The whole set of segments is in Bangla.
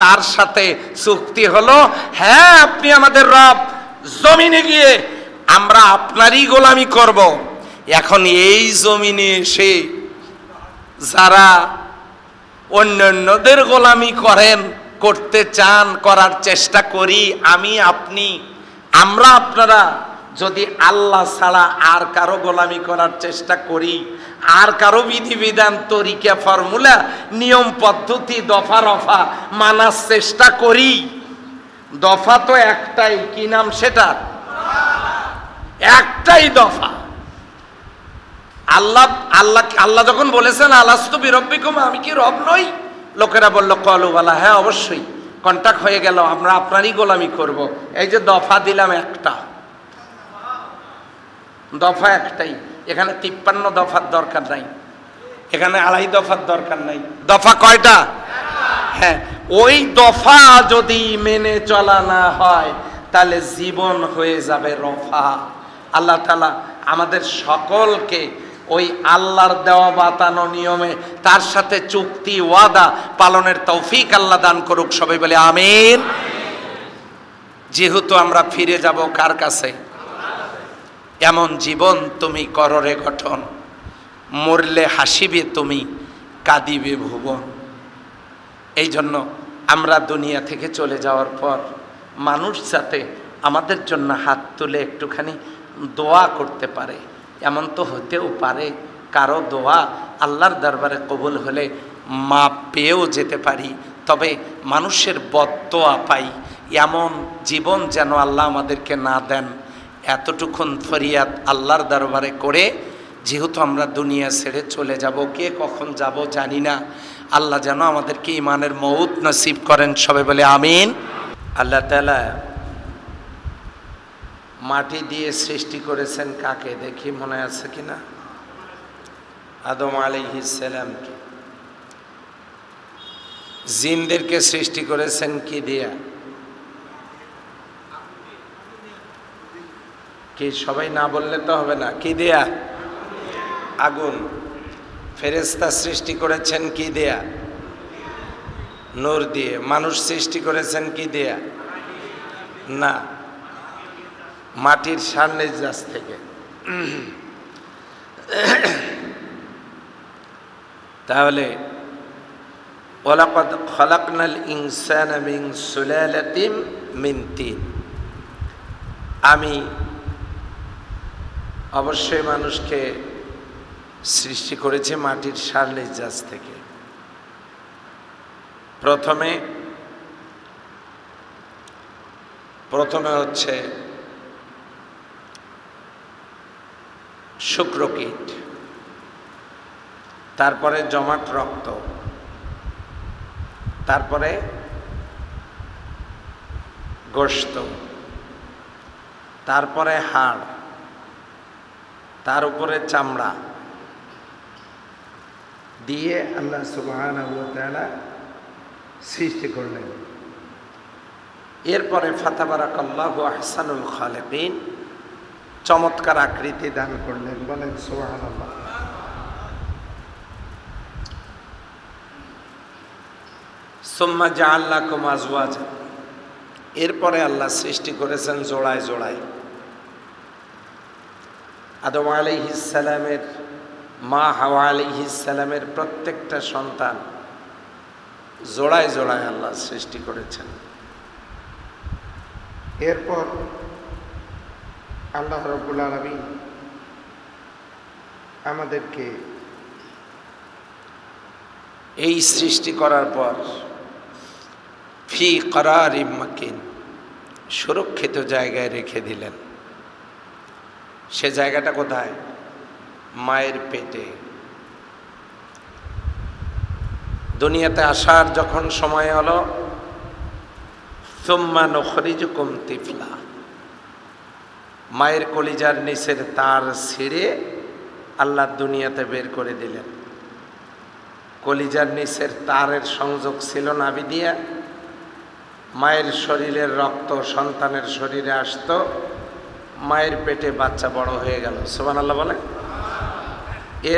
তার সাথে চুক্তি হলো, হ্যাঁ আপনি আমাদের রব, জমিনে গিয়ে আমরা আপনারই গোলামি করব। এখন এই জমিনে এসে যারা অন্যান্যদের গোলামি করেন, করতে চান, করার চেষ্টা করি আমি আপনি, আমরা আপনারা যদি আল্লাহ ছাড়া আর কারো গোলামি করার চেষ্টা করি, আর কারো বিধিবিধান, তরিকা, ফর্মুলা, নিয়ম পদ্ধতি, দফা রফা মানার চেষ্টা করি, দফা তো একটাই, কি নাম সেটা? একটাই দফা। আল্লাহ আল্লাহ আল্লাহ যখন বলেছেন আলাস্তু বিরব্বিকুম, আমি কি রব নই? লোকেরা বলল কলু বালা, হ্যাঁ অবশ্যই, কন্টাক্ট হয়ে গেল, আমরা আপনারই গোলামি করব। এই যে দফা দিলাম একটা, দফা একটাই। এখানে 53 দফার দরকার নাই, এখানে 2.5 দফার দরকার নাই। দফা কয়টা? হ্যাঁ, ওই দফা যদি মেনে চলা না হয় তাহলে জীবন হয়ে যাবে রফা। আল্লাহ তাআলা আমাদের সকলকে ওই আল্লাহর দেওয়া বাতানো নিয়মে তার সাথে চুক্তি ওয়াদা পালনের তৌফিক আল্লাহ দান করুক। সবাই বলে আমিন। যেহেতু আমরা ফিরে যাব কার কাছে? এমন জীবন তুমি কররে গঠন, মরলে হাসিবে তুমি, কাঁদিবে ভুবন। এই জন্য আমরা দুনিয়া থেকে চলে যাওয়ার পর মানুষ যাতে আমাদের জন্য হাত তুলে একটুখানি দোয়া করতে পারে, এমন তো হতেও পারে কারো দোয়া আল্লাহর দরবারে কবুল হলে মাপ পেয়েও যেতে পারি, তবে মানুষের বদদোয়া পাই এমন জীবন যেন আল্লাহ আমাদেরকে না দেন। এতটুকুন ফরিয়াদ আল্লাহর দরবারে করে, যেহেতু আমরা দুনিয়া ছেড়ে চলে যাব, কে কখন যাব জানি না, আল্লাহ যেন আমাদেরকে ইমানের মউত নসিব করেন। সবাই বলে আমিন। আল্লাহ তাআলা মাটি দিয়ে সৃষ্টি করেছেন কাকে? দেখি মনে আছে কিনা? আদম আলাইহিস সালামকে। জিনদেরকে সৃষ্টি করেছেন কি দিয়া? কি সবাই না বললে তো হবে না, কি দেয়া? আগুন। ফেরেশতা সৃষ্টি করেছেন কি দেয়া? নূর দিয়ে। মানুষ সৃষ্টি করেছেন কি দেয়া? না, মাটির সান্নিধ্যাস থেকে। তাহলে ওয়ালাকাদ খালাকনাল ইনসানা মিন সুলালাতিন মিন তিন, আমি অবশ্যই মানুষকে সৃষ্টি করেছে মাটির সান্নিধ্যাস থেকে। প্রথমে হচ্ছে শুক্রকীট, তারপরে জমাট রক্ত, তারপরে গোশত, তারপরে হাড়, তার উপরে চামড়া দিয়ে আল্লাহ সুবহানাহু ওয়া তাআলা সৃষ্টি করলেন। এরপরে ফাতাবারাকাল্লাহু আহসানুল খালিকিন, চমৎকার আকৃতি দান করলেন। বলেন সুবহানাল্লাহ। সুম্মা জাআলনাকুম আজওয়াজা, এরপরে আল্লাহ সৃষ্টি করেছেন জোড়ায় জোড়ায়। আদম আলাইহিস সালামের মা হাওয়া আলাইহিস সালামের প্রত্যেকটা সন্তান জোড়ায় জোড়ায় আল্লাহ সৃষ্টি করেছেন। এরপর আল্লাহ রাব্বুল আলামিন আমাদেরকে এই সৃষ্টি করার পর ফি করারিম মাকিন, সুরক্ষিত জায়গায় রেখে দিলেন। সে জায়গাটা কোথায়? মায়ের পেটে। দুনিয়াতে আসার যখন সময় হলো, সুম্মা নুখরিজুকুম তিফলা, মায়ের কলিজার নিচের তার ছিঁড়ে আল্লাহ দুনিয়াতে বের করে দিলেন। কলিজার নিচের তারের সংযোগ ছিল নাভি দিয়া, মায়ের শরীরের রক্ত সন্তানের শরীরে আসতো, মায়ের পেটে বাচ্চা বড় হয়ে গেল। সুবহানাল্লাহ বলে।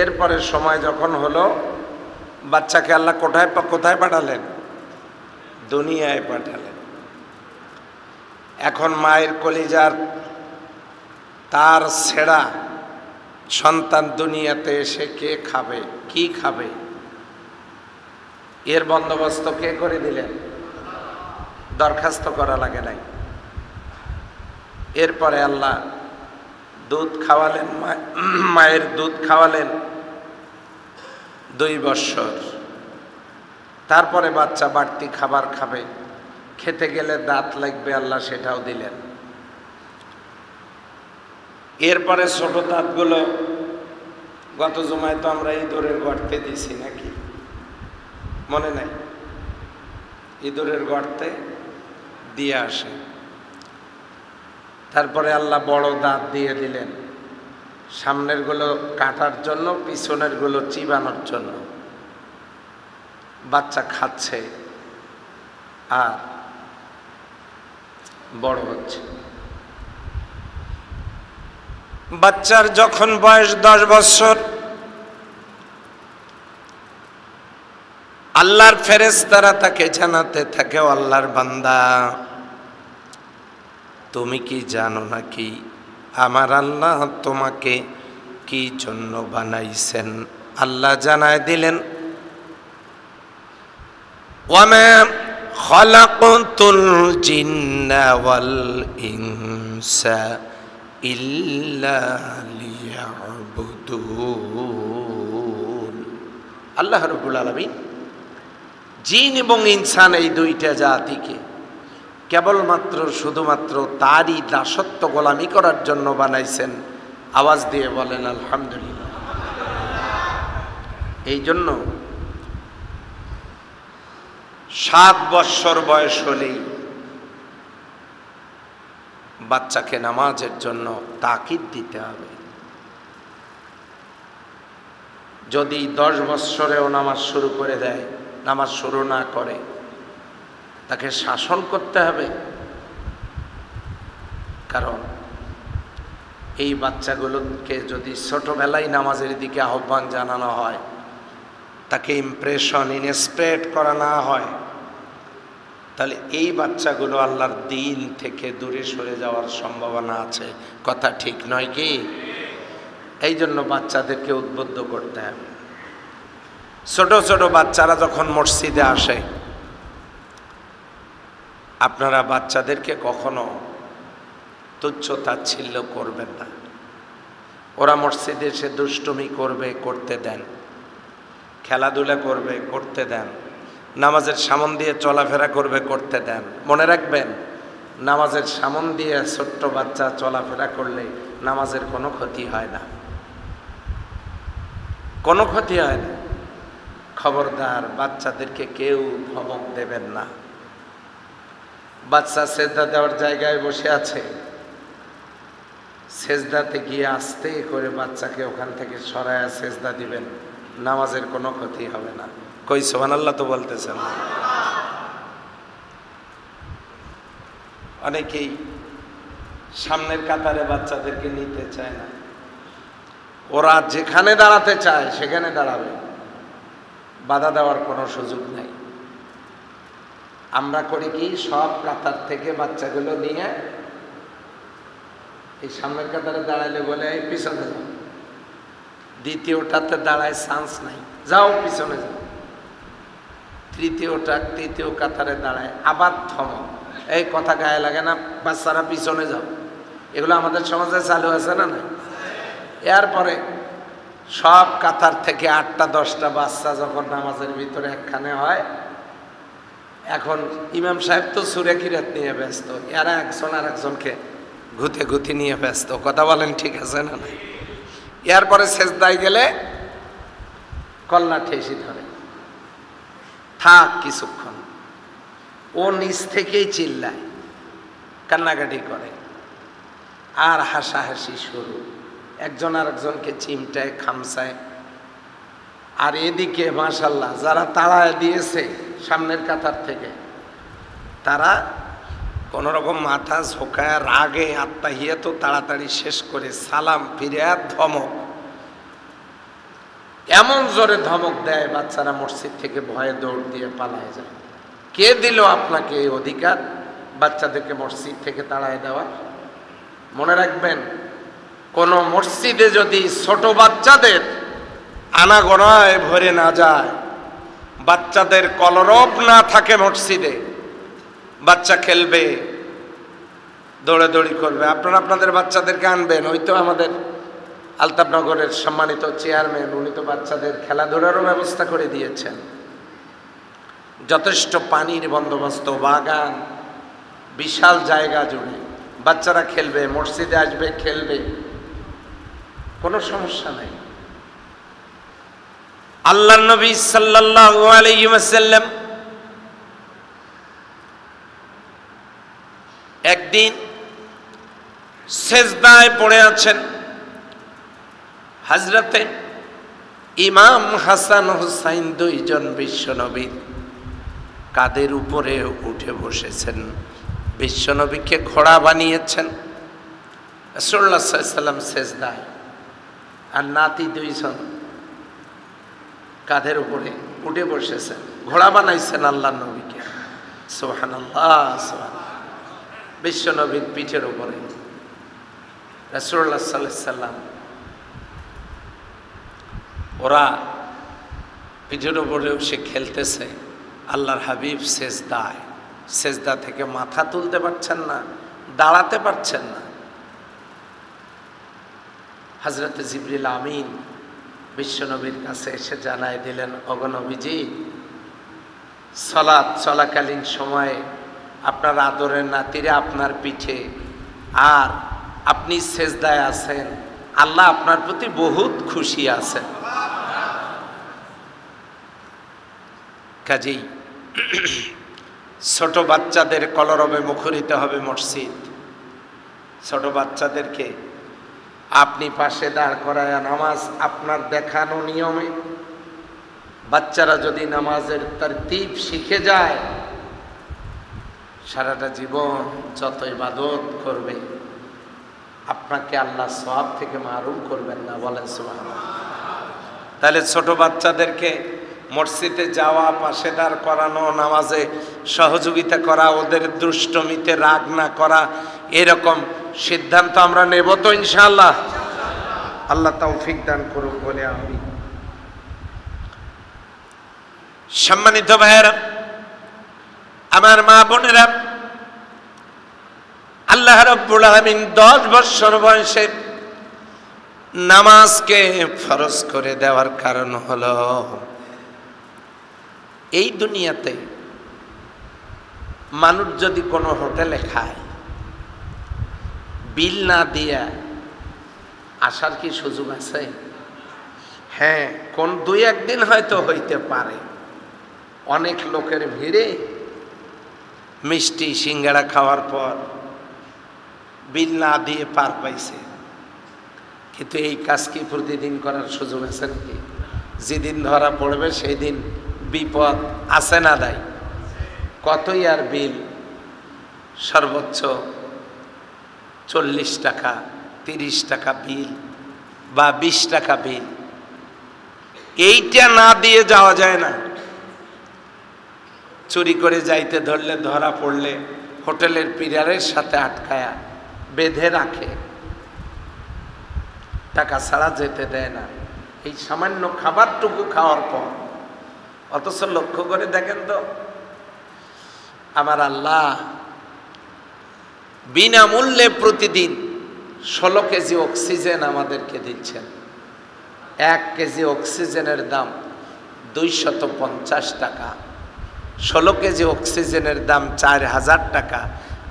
এরপরে সময় যখন হলো, বাচ্চাকে আল্লাহ কোথায় পাঠালেন? দুনিয়ায় পাঠালেন। এখন মায়ের কলিজার তার ছেঁড়া সন্তান দুনিয়াতে এসে কে খাবে, কি খাবে, এর বন্দোবস্ত কে করে দিলেন? দরখাস্ত করা লাগে নাই। এরপরে আল্লাহ দুধ খাওয়ালেন, মায়ের দুধ খাওয়ালেন 2 বৎসর। তারপরে বাচ্চা বাড়তি খাবার খাবে, খেতে গেলে দাঁত লাগবে, আল্লাহ সেটাও দিলেন। এরপরে ছোট দাঁতগুলো গত জুমায় তো আমরা ইঁদুরের গর্তে দিছি নাকি, মনে নাই? ইঁদুরের গর্তে দিয়ে আসে। তারপরে আল্লাহ বড় দাঁত দিয়ে দিলেন, সামনের গুলো কাটার জন্য, পিছনের গুলো চিবানোর জন্য। বাচ্চা খাচ্ছে আর বড় হচ্ছে। বাচ্চার যখন বয়স 10 বছর, আল্লাহর ফেরেশতারা তাকে জানাতে থাকে, ও আল্লাহর বান্দা, তুমি কি জানো নাকি আমার আল্লাহ তোমাকে কি জন্য বানাইছেন? আল্লাহ জানায় দিলেন, ওয়ামা খালাকতুল জিন্না ওয়াল ইনসা ইল্লা লিয়াবুদুন। আল্লাহ রাব্বুল আলামিন জিন এবং ইনসান এই দুইটা জাতিকে কেবলমাত্র শুধুমাত্র তারই দাসত্ব গোলামি করার জন্য বানাইছেন। আওয়াজ দিয়ে বলেন আলহামদুলিল্লাহ। এই জন্য 7 বৎসর বয়স হলেই বাচ্চাকে নামাজের জন্য তাকিদ দিতে হবে। যদি 10 বৎসরেও নামাজ শুরু করে দেয়, নামাজ শুরু না করে, তাকে শাসন করতে হবে। কারণ এই বাচ্চাগুলোকে যদি ছোটবেলায় নামাজের দিকে আহ্বান জানানো হয়, তাকে ইমপ্রেশন ইনস্প্রেড করা না হয়, তাহলে এই বাচ্চাগুলো আল্লাহর দিন থেকে দূরে সরে যাওয়ার সম্ভাবনা আছে। কথা ঠিক নয় কি? এই জন্য বাচ্চাদেরকে উদ্বুদ্ধ করতে হবে। ছোট ছোট বাচ্চারা যখন মসজিদে আসে, আপনারা বাচ্চাদেরকে কখনো তুচ্ছ তাচ্ছিল্য করবেন না। ওরা মসজিদে এসে দুষ্টুমি করবে, করতে দেন। খেলাধুলা করবে, করতে দেন। নামাজের সামন দিয়ে চলাফেরা করবে, করতে দেন। মনে রাখবেন, নামাজের সামন দিয়ে ছোট্ট বাচ্চা চলাফেরা করলে নামাজের কোনো ক্ষতি হয় না, কোনো ক্ষতি হয় না। খবরদার, বাচ্চাদেরকে কেউ ধমক দেবেন না। বাচ্চা সেজদা দেওয়ার জায়গায় বসে আছে, সেজদাতে গিয়ে আস্তে করে বাচ্চাকে ওখান থেকে সরায়া সেজদা দিবেন, নামাজের কোনো ক্ষতি হবে না। কই সুবহানাল্লাহ তো বলতেছেন। অনেকেই সামনের কাতারে বাচ্চাদেরকে নিতে চায় না। ওরা যেখানে দাঁড়াতে চায় সেখানে দাঁড়াবে, বাধা দেওয়ার কোনো সুযোগ নেই। আমরা করি কি, সব কাতার থেকে বাচ্চাগুলো নিয়ে এই সামনের কাতারে দাঁড়াইলে বলে এই পিছনে যাও, দ্বিতীয়টাতে দাঁড়ায় চান্স নাই, যাও পিছনে যাও। তৃতীয় কাতারে দাঁড়ায়, আবার থমো, এই কথা গায়ে লাগে না, বাচ্চারা পিছনে যাও। এগুলো আমাদের সমাজে চালু আছে না? না। এরপরে সব কাতার থেকে 8টা 10টা বাচ্চা যখন নামাজের ভিতরে একখানে হয়, এখন ইমাম সাহেব তো সূরা কিরাত নিয়ে ব্যস্ত, এরা একজন আর একজনকে গুতি নিয়ে ব্যস্ত। কথা বলেন ঠিক আছে না? এরপরে সেজদায় গেলে কল্লা ঠেসি ধরে, থাক কিছুক্ষণ। ও নিচ থেকেই চিল্লায়, কান্নাকাটি করে, আর হাসাহাসি শুরু, একজন আর একজনকে চিমটায়, খামসায়। আর এদিকে মাশাআল্লাহ যারা তাড়ায় দিয়েছে সামনের কাতার থেকে, তারা কোনোরকম মাথা ঝোঁকায় রাগে আত্মাহিয়াত তাড়াতাড়ি শেষ করে সালাম ফিরে ধমক, এমন জোরে ধমক দেয় বাচ্চারা মসজিদ থেকে ভয়ে দৌড় দিয়ে পালায় যায়। কে দিল আপনাকে এই অধিকার বাচ্চাদেরকে মসজিদ থেকে তাড়ায় দেওয়া? মনে রাখবেন, কোন মসজিদে যদি ছোট বাচ্চাদের আনাগোনায় ভরে না যায়, বাচ্চাদের কলরব না থাকে মসজিদে, বাচ্চা খেলবে, দৌড়াদৌড়ি করবে, আপনারা আপনাদের বাচ্চাদেরকে আনবেন। ওই তো আমাদের আলতাফনগরের সম্মানিত চেয়ারম্যান, উনি তো বাচ্চাদের খেলাধুলারও ব্যবস্থা করে দিয়েছেন, যথেষ্ট পানির বন্দোবস্ত, বাগান, বিশাল জায়গা জুড়ে বাচ্চারা খেলবে, মসজিদে আসবে, খেলবে, কোনো সমস্যা নাই। আল্লাহর নবী সাল্লাল্লাহু আলাইহি ওয়াসাল্লাম একদিন সেজদায় পড়ে আছেন। হযরতে ইমাম হাসান হুসাইন দুইজন বিশ্বনবীর কাদের উপরে উঠে বসেছেন, বিশ্বনবীকে ঘোড়া বানিয়েছেন। রাসূলুল্লাহ সাল্লাল্লাহু আলাইহি ওয়াসাল্লাম সেজদায়, আর নাতি দুইজন কাঁধের উপরে উঠে বসেছেন, ঘোড়া বানাইছেন আল্লাহর নবীকে। সুবহানাল্লাহ, সুবহানাল্লাহ। বিশ্বনবীর পিঠের উপরে রাসূলুল্লাহ সাল্লাল্লাহু আলাইহি ওয়াসাল্লাম, ওরা পিঠের উপরেও সে খেলতেছে, আল্লাহর হাবিব সেজদায়, সেজদা থেকে মাথা তুলতে পারছেন না, দাঁড়াতে পারছেন না। হযরতে জিবরিল আমিন বিশ্বনবীর কাছে এসে জানায় দিলেন, ওগো নবীজি, সালাত চলাকালীন সময়ে আপনার আদরের নাতিরা আপনার পিঠে, আর আপনি সেজদায় আছেন, আল্লাহ আপনার প্রতি বহুত খুশি আছেন। কাজেই ছোট বাচ্চাদের কলরবে মুখরিত হবে মসজিদ। ছোট বাচ্চাদেরকে আপনি পাশে দাঁড় করায় নামাজ আপনার দেখানো নিয়মে, বাচ্চারা যদি নামাজের তারতিব শিখে যায়, সারাটা জীবন যত ইবাদত করবে আপনাকে আল্লাহ সওয়াব থেকে মাহরুম করবেন না। বলেন সুবহানাল্লাহ। তাহলে ছোট বাচ্চাদেরকে মসজিদে যাওয়া, পাশে দাঁড় করানো, নামাজে সহযোগিতা করা, ওদের দুষ্টমিতে রাগ না করা, এরকম সিদ্ধান্ত আমরা নেব তো ইনশাআল্লাহ? আল্লাহ তৌফিক দান করুক বলে আমি। সম্মানিত ভাইয়েরা, আমার মা বোনেরা, আল্লাহ রাব্বুল আলামিন 10 বছর বয়সে নামাজকে ফরজ করে দেওয়ার কারণ হলো, এই দুনিয়াতে মানুষ যদি কোনো হোটেলে খায়, বিল না দিয়া আসার কি সুযোগ আছে? হ্যাঁ, কোন 2-1 দিন হয়তো হইতে পারে, অনেক লোকের ভিড়ে মিষ্টি সিঙ্গাড়া খাওয়ার পর বিল না দিয়ে পার পাইছে। কিন্তু এই কাজ কি প্রতিদিন করার সুযোগ আছে নাকি? যেদিন ধরা পড়বে সেই দিন বিপদ আছে না নাই? কতই আর বিল? সর্বোচ্চ 40 টাকা, 30 টাকা বিল বা 20 টাকা বিল, এইটা না দিয়ে যাওয়া যায় না। চুরি করে যাইতে ধরলে, ধরা পড়লে হোটেলের পিলারের সাথে আটকায়া বেঁধে রাখে, টাকা ছাড়া যেতে দেয় না, এই সামান্য খাবারটুকু খাওয়ার পর। অথচ লক্ষ্য করে দেখেন তো, আমার আল্লাহ বিনামূল্যে প্রতিদিন 16 কেজি অক্সিজেন আমাদেরকে দিচ্ছেন। 1 কেজি অক্সিজেনের দাম 250 টাকা, 16 কেজি অক্সিজেনের দাম 4000 টাকা।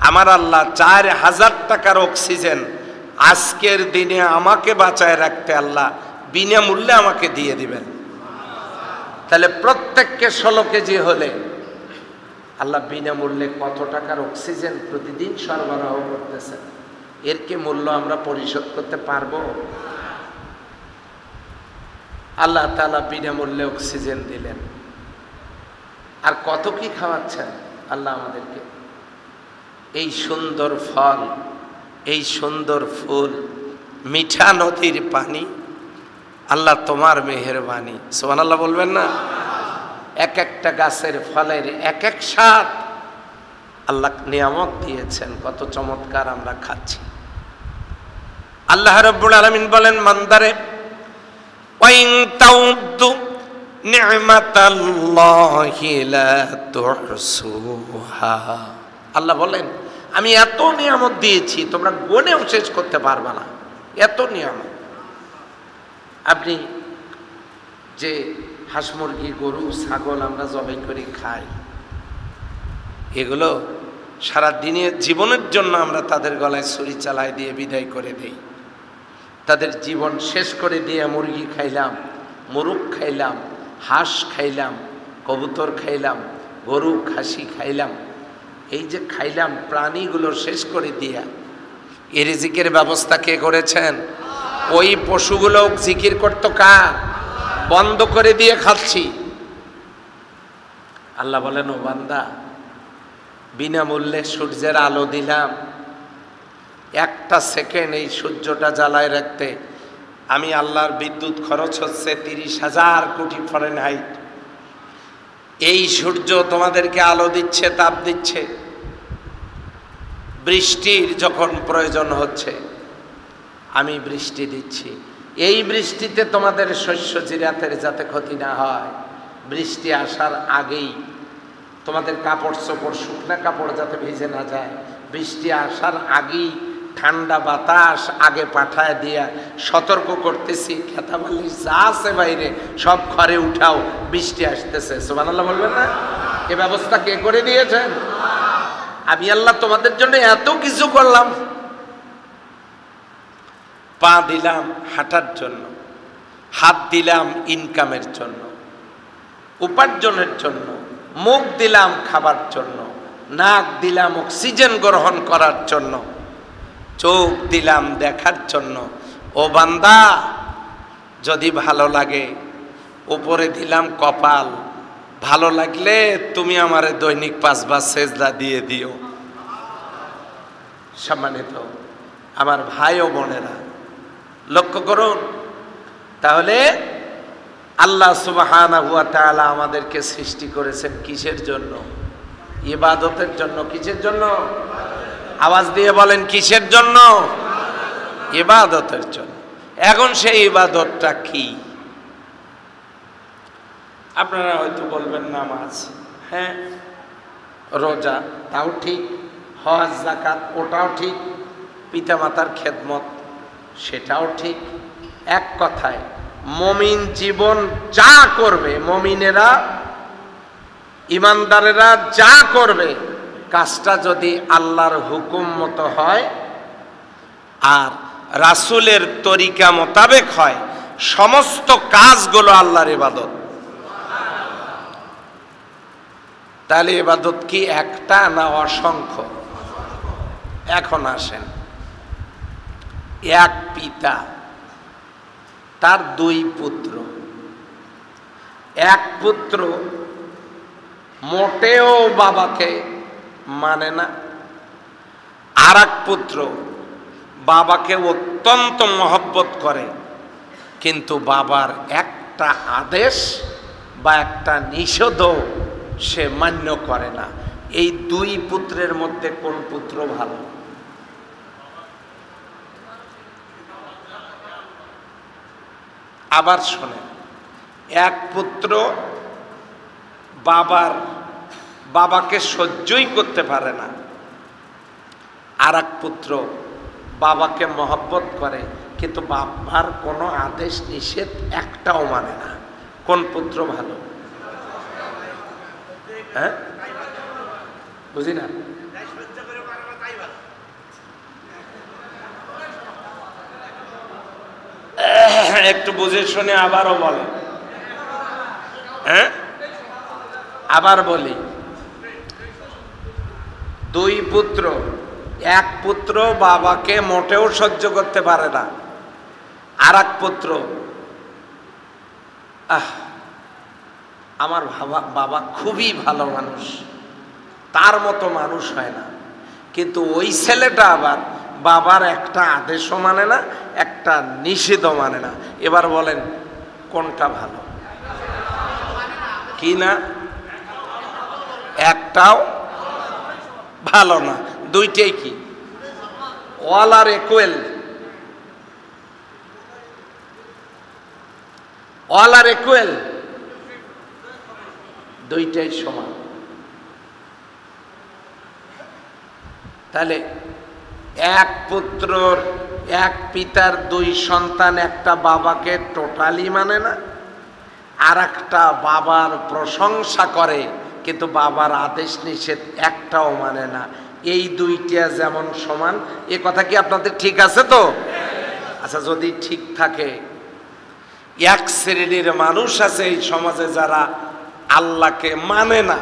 আমার আল্লাহ 4000 টাকার অক্সিজেন আজকের দিনে আমাকে বাঁচায় রাখতে আল্লাহ বিনামূল্যে আমাকে দিয়ে দিবেন। তাহলে প্রত্যেককে 16 কেজি হলে আল্লাহ বিনামূল্যে কত টাকার অক্সিজেন প্রতিদিন সরবরাহ করতেছেন? এর কি মূল্য আমরা পরিশোধ করতে পারবো? আল্লাহ তাআলা বিনামূল্যে অক্সিজেন দিলেন, আর কত কি খাওয়াচ্ছেন আল্লাহ আমাদেরকে। এই সুন্দর ফল, এই সুন্দর ফুল, মিঠা নদীর পানি, আল্লাহ তোমার মেহেরবানি। সুবহানাল্লাহ বলবেন না? এক একটা গাছের ফলের এক এক স্বাদ। আল্লাহ নিয়ামত দিয়েছেন, কত চমৎকার আমরা খাচ্ছি। আল্লাহ রাব্বুল আলামিন বলেন বান্দারে, ওয়াইন তাউদ্দু নি'মাতাল্লাহি লা তুহসুহা। আল্লাহ বলেন আমি এত নিয়ামত দিয়েছি তোমরা গুণেও শেষ করতে পারবে না, এত নিয়ামত। আপনি যে হাঁস মুরগি গরু ছাগল আমরা জবাই করে খাই, এগুলো সারা দিনের জীবনের জন্য আমরা তাদের গলায় ছুরি চালায় দিয়ে বিদায় করে দেই। তাদের জীবন শেষ করে দিয়ে মুরগি খাইলাম, মোরগ খাইলাম, হাঁস খাইলাম, কবুতর খাইলাম, গরু খাসি খাইলাম, এই যে খাইলাম প্রাণীগুলো শেষ করে দিয়া এই রিজিকের ব্যবস্থা কে করেছেন? ওই পশুগুলো জিকির করতো কার? বন্ধ করে দিয়ে খাচ্ছি। আল্লাহ বলেন ও বান্দা, বিনামূল্যে সূর্যের আলো দিলাম, একটা সেকেন্ড এই সূর্যটা জ্বালায় রাখতে আমি আল্লাহর বিদ্যুৎ খরচ হচ্ছে 30,000 কোটি ফরেনহাইট। এই সূর্য তোমাদেরকে আলো দিচ্ছে, তাপ দিচ্ছে। বৃষ্টির যখন প্রয়োজন হচ্ছে আমি বৃষ্টি দিচ্ছি। এই বৃষ্টিতে তোমাদের শস্য জিরাতের যাতে ক্ষতি না হয়, বৃষ্টি আসার আগেই তোমাদের কাপড় চোপড় শুকনা কাপড় যাতে ভিজে না যায়, বৃষ্টি আসার আগেই ঠান্ডা বাতাস আগে পাঠায় দিয়া সতর্ক করতেছি, খেতাবালি যা আছে বাইরে সব ঘরে উঠাও, বৃষ্টি আসতেছে। সুবহানাল্লাহ বলবেন না? এ ব্যবস্থা কে করে দিয়েছেন? আমি আল্লাহ তোমাদের জন্য এত কিছু করলাম। পা দিলাম হাঁটার জন্য, হাত দিলাম ইনকামের জন্য, উপার্জনের জন্য, মুখ দিলাম খাবার জন্য, নাক দিলাম অক্সিজেন গ্রহণ করার জন্য, চোখ দিলাম দেখার জন্য। ও বান্দা, যদি ভালো লাগে উপরে দিলাম কপাল, ভালো লাগলে তুমি আমারে দৈনিক 5 বার সেজদা দিয়ে দিও। সম্মানিত আমার ভাই ও বোনেরা, লক্ষ্য করুন, তাহলে আল্লাহ সুবহানাহু ওয়া তাআলা আমাদেরকে সৃষ্টি করেছেন কিসের জন্য? ইবাদতের জন্য। কিসের জন্য? আওয়াজ দিয়ে বলেন, কিসের জন্য? ইবাদতের জন্য। এখন সেই ইবাদতটা কি? আপনারা হয়তো বলবেন নামাজ, হ্যাঁ, রোজা, তাও ঠিক, হজ যাকাত ওটাও ঠিক, পিতামাতার খেদমত সেটাও ঠিক। এক কথায় মুমিন জীবন যা করবে, মুমিনেরা ইমানদারেরা যা করবে, কাজটা যদি আল্লাহর হুকুম মতো হয় আর রাসূলের তরিকা মোতাবেক হয়, সমস্ত কাজগুলো আল্লাহর ইবাদত। তাহলে ইবাদত কি একটা না অসংখ্য? এখন আসেন, এক পিতা তার 2 পুত্র, এক পুত্র মোটেও বাবাকে মানে না, আর এক পুত্র বাবাকে অত্যন্ত মহব্বত করে, কিন্তু বাবার একটা আদেশ বা একটা নিষেধও সে মান্য করে না। এই 2 পুত্রের মধ্যে কোন পুত্র ভালো? আবার শোনেন, এক পুত্র বাবাকে সহ্যই করতে পারে না, আর এক পুত্র বাবাকে মহব্বত করে কিন্তু বাবার কোনো আদেশ নিষেধ একটাও মানে না। কোন পুত্র ভালো? হ্যাঁ, বুঝি না। একটু বুঝে শুনে আবারও বলে, হ্যাঁ, আবার বলি, 2 পুত্র, এক পুত্র বাবাকে মোটেও সহ্য করতে পারে না, আর এক পুত্র আমার বাবা খুবই ভালো মানুষ, তার মতো মানুষ হয় না, কিন্তু ওই ছেলেটা আবার বাবার একটা আদেশও মানে না, একটা নিষেধও মানে না। এবার বলেন কোনটা ভালো? কি না? একটাও ভালো না। দুইটাই কি? অল আর ইকুয়াল। অল আর ইকুয়াল, দুইটাই সমান। তাহলে এক পুত্রর এক পিতার দুই সন্তান একটা বাবাকে টোটালি মানে না, আর একটা বাবার প্রশংসা করে কিন্তু বাবার আদেশ নিষেধ একটাও মানে না। এই দুইটা যেমন সমান, এ কথা কি আপনাদের ঠিক আছে তো? আচ্ছা, যদি ঠিক থাকে, এক শ্রেণীর মানুষ আছে এই সমাজে যারা আল্লাহকে মানে না,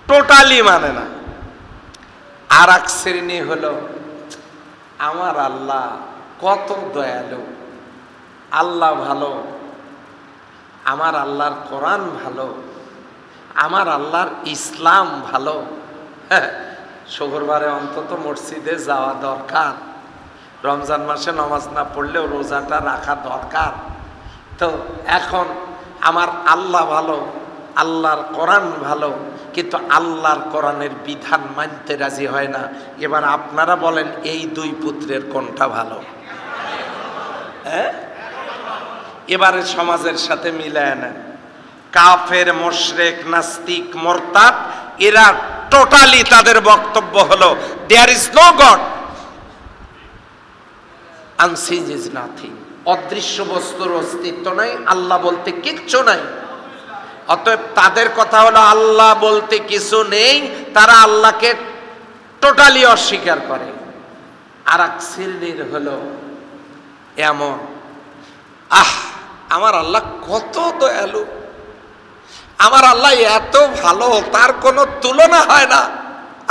টোটালি মানে না। আর এক শ্রেণী হলো আমার আল্লাহ কত দয়ালু, আল্লাহ ভালো, আমার আল্লাহর কোরআন ভালো, আমার আল্লাহর ইসলাম ভালো। শুক্রবারে অন্তত মসজিদে যাওয়া দরকার, রমজান মাসে নামাজ না পড়লেও রোজাটা রাখা দরকার। তো এখন আমার আল্লাহ ভালো, আল্লাহর কোরআন ভালো, কিন্তু আল্লাহর কোরআনের বিধান মানতে রাজি হয় না। এবার আপনারা বলেন এই দুই পুত্রের কোনটা ভালো? এবারে সমাজের সাথে মিলায় নেন। কাফের, মুশরিক, নাস্তিক, মুরতাদ, এরা টোটালি তাদের বক্তব্য হলো there is no God, unseen is nothing. অদৃশ্য বস্তুর অস্তিত্ব নাই, আল্লাহ বলতে কিচ্ছু নাই। অতএব তাদের কথা হলো আল্লাহ বলতে কিছু নেই, তারা আল্লাহকে টোটালি অস্বীকার করে। আর এক শ্রেণীর হলো এমন, আমার আল্লাহ কত দয়ালু, আমার আল্লাহ এত ভালো, তার কোনো তুলনা হয় না,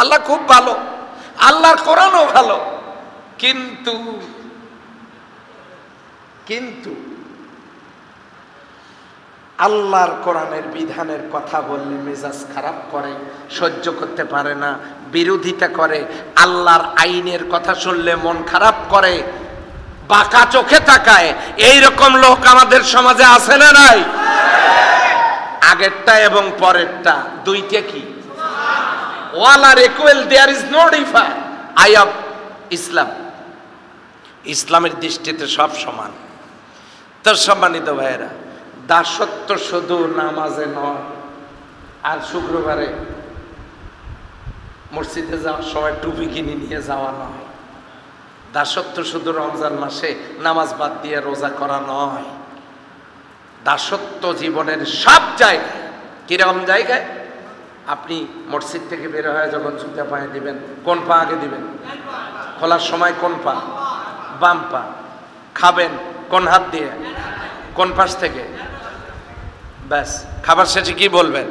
আল্লাহ খুব ভালো, আল্লাহর কোরআনও ভালো, কিন্তু কিন্তু আল্লাহর কোরআনের বিধানের কথা বললে মেজাজ খারাপ করে, সহ্য করতে পারে না, বিরোধিতা করে। আল্লাহর আইনের কথা শুনলে মন খারাপ করে, বাঁকা চোখে তাকায়। এইরকম লোক আমাদের সমাজে আছে না নাই? আগেরটা এবং পরেরটা দুইটা কি? all are equal, there is no difference. I of ইসলাম, ইসলামের দৃষ্টিতে সব সমান। তো সম্মানিত ভাইয়েরা, দাসত্ব শুধু নামাজে নয়, আর শুক্রবারে মসজিদে যাওয়ার সময় টুপি কিনে নিয়ে যাওয়া নয়। দাসত্ব শুধু রমজান মাসে নামাজ বাদ দিয়ে রোজা করা নয়। দাসত্ব জীবনের সব জায়গায়। কিরকম জায়গায়? আপনি মসজিদ থেকে বের হয়ে যখন জুতা পায়ে দিবেন, কোন পা আগে দিবেন? খোলার সময় কোন পা? বাম পা। খাবেন কোন হাত দিয়ে? কোন পাশ থেকে? ব্যাস, খাবার শেষে কি বলবেন?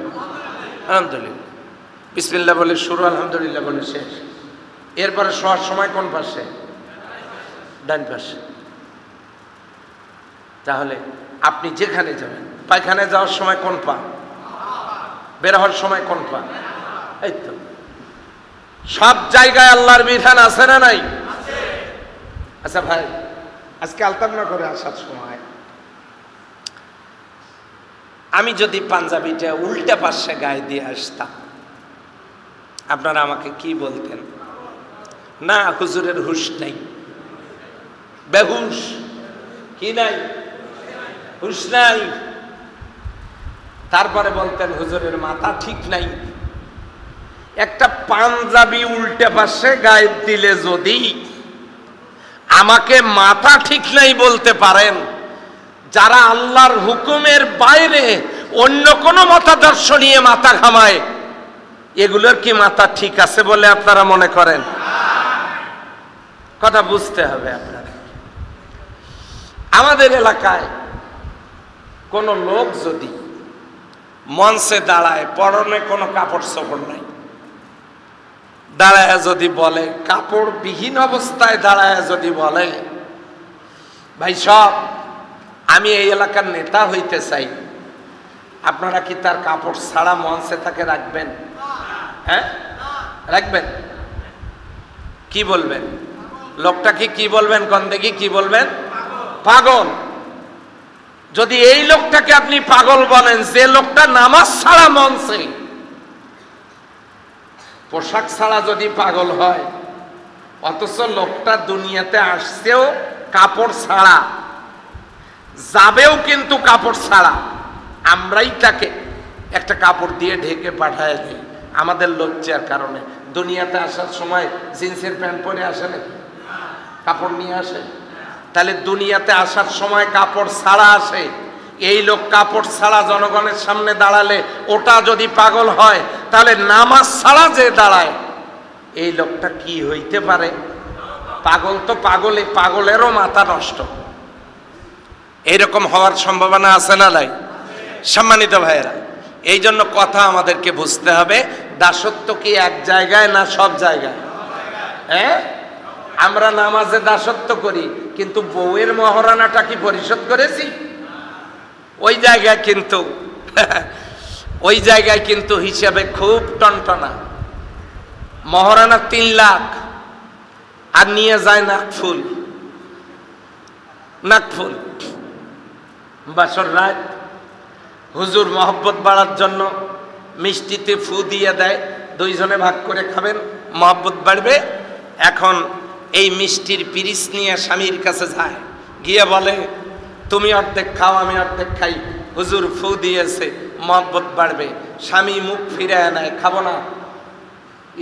আলহামদুলিল্লাহ। বিসমিল্লাহ বলে শুরু, আলহামদুলিল্লাহ বলে শেষ। এরপরে শোয়ার সময় কোন পাশে? ডান পাশে। তাহলে আপনি যেখানে যাবেন, পায়খানে যাওয়ার সময় কোন পা? বের হওয়ার সময় কোন পা? এই তো সব জায়গায় আল্লাহর বিধান আছে না নাই? আচ্ছা ভাই, আজকে আলতামনা করে আসার সময় আমি যদি পাঞ্জাবিটা উল্টা পাশে গায়ে দিয়ে আসতাম, আপনারা আমাকে কি বলতেন? না, হুজুরের হুশ নাই, বেহুশ। কি নাই? হুশ নাই। তারপরে বলতেন হুজুরের মাথা ঠিক নাই। একটা পাঞ্জাবি উল্টে পাশে গায়ে দিলে যদি আমাকে মাথা ঠিক নাই বলতে পারেন, যারা আল্লাহর হুকুমের বাইরে অন্য কোনো মতাদর্শ নিয়ে মাথা ঘামায়, এগুলোর কি মাথা ঠিক আছে বলে আপনারা মনে করেন? কথা বুঝতে হবে আপনারা। আমাদের এলাকায় কোন লোক যদি মঞ্চে দাঁড়ায়, পরনে কোনো কাপড় চোপড় নাই, দাঁড়ায় যদি বলে, কাপড় বিহীন অবস্থায় দাঁড়ায় যদি বলে, ভাই সব আমি এই এলাকার নেতা হইতে চাই, আপনারা কি তার কাপড় ছাড়া মঞ্চে তাকে রাখবেন? হ্যাঁ, রাখবেন? কি বলবেন? লোকটাকে কি বলবেন? কোন দেখি কি বলবেন? পাগল। যদি এই লোকটাকে আপনি পাগল বলেন, যে লোকটা নামাজ ছাড়া মঞ্চে, পোশাক ছাড়া যদি পাগল হয়, অথচ লোকটা দুনিয়াতে আসছেও কাপড় ছাড়া, যাবেও কিন্তু কাপড় ছাড়া, আমরাই তাকে একটা কাপড় দিয়ে ঢেকে পাঠায় দিই আমাদের লজ্জার কারণে। দুনিয়াতে আসার সময় জিন্সের প্যান্ট পরে আসে নাকি? কাপড় নিয়ে আসে? তাহলে দুনিয়াতে আসার সময় কাপড় ছাড়া আসে। এই লোক কাপড় ছাড়া জনগণের সামনে দাঁড়ালে ওটা যদি পাগল হয়, তাহলে নামাজ ছাড়া যে দাঁড়ায় এই লোকটা কি হইতে পারে? পাগল তো পাগলে, পাগলেরও মাথা নষ্ট। এইরকম হওয়ার সম্ভাবনা আছে না নাই? সম্মানিত ভাইয়েরা, এই জন্য কথা আমাদেরকে বুঝতে হবে, দাসত্ব কি এক জায়গায় না সব জায়গায়? হ্যাঁ, আমরা নামাজে দাসত্ব করি, কিন্তু বউয়ের মহারানাটা কি পরিশোধ করেছি? ওই জায়গায় কিন্তু হিসাবে খুব টনটনা। মহারানা 3 লাখ আর নিয়ে যায় নাকফুল। বাসর রাত হুজুর মহব্বত বাড়ার জন্য মিষ্টিতে ফু দিয়ে দেয়, 2 জনে ভাগ করে খাবেন, মহব্বত বাড়বে। এখন এই মিষ্টির পিরিচ নিয়ে স্বামীর কাছে যায়, গিয়ে বলে তুমি অর্ধেক খাও, আমি অর্ধেক খাই, হুজুর ফু দিয়েছে, মহব্বত বাড়বে। স্বামী মুখ ফিরায় নেয়, খাবো না।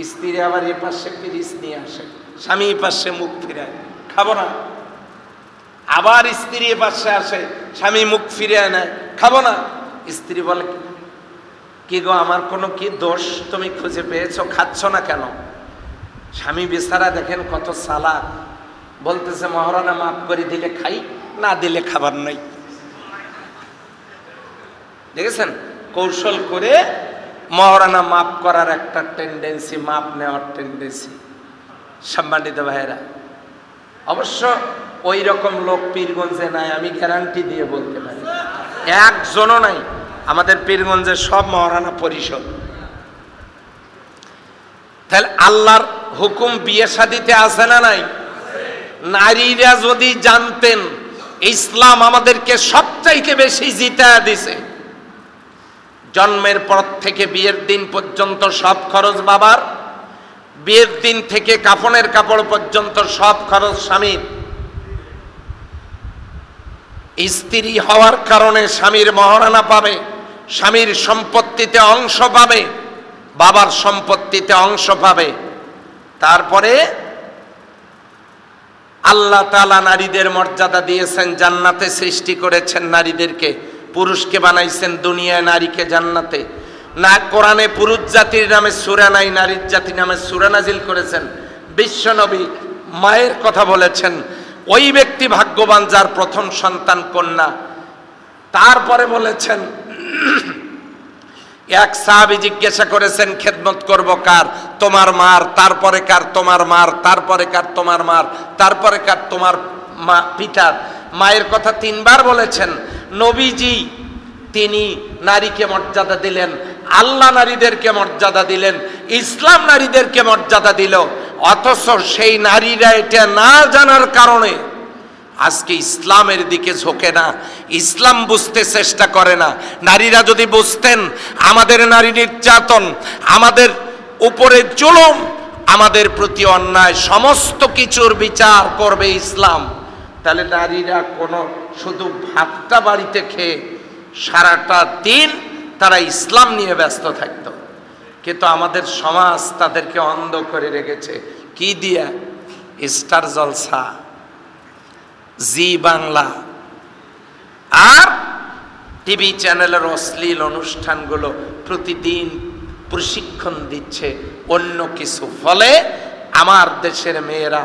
স্ত্রী আবার এ পাশে পিরিচ নিয়ে আসে, স্বামী এ পাশে মুখ ফিরায়, খাবো না। আবার স্ত্রী এ পাশে আসে, স্বামী মুখ ফিরায় নেয়, খাবো না। স্ত্রী বলে কি গো, আমার কোনো কি দোষ তুমি খুঁজে পেয়েছো, খাচ্ছ না কেন? স্বামী বেচারা দেখেন কত চালাক, বলতেছে মহারানা মাফ করে দিলে খাই, না দিলে খাবার নাই। দেখেছেন, কৌশল করে মহারানা মাফ করার একটা টেন্ডেন্সি, মাপ নেওয়ার টেন্ডেন্সি। সম্মানিত ভাইয়েরা, অবশ্য ওই রকম লোক পীরগঞ্জে নাই, আমি গ্যারান্টি দিয়ে বলতে পারি, একজনও নাই। আমাদের পীরগঞ্জে সব মহারানা পরিষদ। তাহলে আল্লাহর হুকুম বিয়ে শাদিতে আছে না নাই? নারীরা যদি জানতেন ইসলাম আমাদেরকে সবচাইতে বেশি জিতায়া দিছে, জন্মের পর থেকে বিয়ের দিন পর্যন্ত সব খরচ বাবার, বিয়ের দিন থেকে কাফনের কাপড় পর্যন্ত সব খরচ স্বামীর। স্ত্রী হওয়ার কারণে স্বামীর মহারানা পাবে, স্বামীর সম্পত্তিতে অংশ পাবে, বাবার সম্পত্তিতে অংশ পাবে। তারপরে আল্লাহ তাআলা নারীদের মর্যাদা দিয়েছেন, জান্নাতে সৃষ্টি করেছেন নারীদেরকে, পুরুষকে বানাইছেন দুনিয়ায়, নারীকে জান্নাতে। না কোরআনে পুরুষ জাতির নামে সূরা নাই, নারীর জাতি নামে সূরা নাজিল করেছেন। বিশ্বনবী মায়ের কথা বলেছেন, ওই ব্যক্তি ভাগ্যবান যার প্রথম সন্তান কন্যা। তারপরে বলেছেন, এক সাহাবী জিজ্ঞাসা করেছেন খেদমত করব কার? তোমার মার। তারপরে কার? তোমার মার। তারপরে কার? তোমার মার। তারপরে কার? তোমার মা পিতার। মায়ের কথা 3 বার বলেছেন নবীজি। তিনি নারীকে মর্যাদা দিলেন, আল্লাহ নারীদেরকে মর্যাদা দিলেন, ইসলাম নারীদেরকে মর্যাদা দিল। অথচ সেই নারীরা এটা না জানার কারণে আজকে ইসলামের দিকে ঝোঁকে না, ইসলাম বুঝতে চেষ্টা করে না। নারীরা যদি বুঝতেন আমাদের নারী নির্যাতন, আমাদের উপরে জুলুম, আমাদের প্রতি অন্যায়, সমস্ত কিছুর বিচার করবে ইসলাম, তাহলে নারীরা কোনো শুধু ভাতটা বাড়িতে খেয়ে সারাটা দিন তারা ইসলাম নিয়ে ব্যস্ত থাকত। কিন্তু আমাদের সমাজ তাদেরকে অন্ধ করে রেখেছে। কি দিয়া? স্টার জলসা, জি বাংলা আর টিভি চ্যানেলের অশ্লীল অনুষ্ঠানগুলো প্রতিদিন প্রশিক্ষণ দিচ্ছে অন্য কিছু। ফলে আমার দেশের মেয়েরা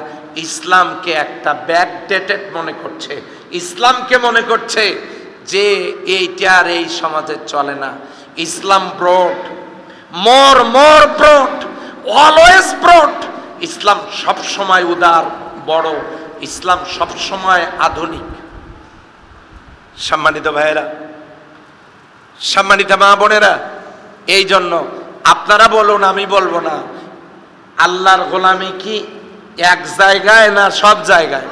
ইসলামকে একটা ব্যাকডেটেড মনে করছে, ইসলামকে মনে করছে যে এইটা আর এই সমাজে চলে না। ইসলাম ব্রড, মোর ব্রড, অলওয়েজ ব্রড। ইসলাম সব সময় উদার, বড়। ইসলাম সব সময় আধুনিক। সম্মানিত ভাইয়েরা, সম্মানিত মা বোনেরা, এই জন্য আপনারা বলুন, আমি বলবো না, আল্লাহর গোলামি কি এক জায়গায় না সব জায়গায়?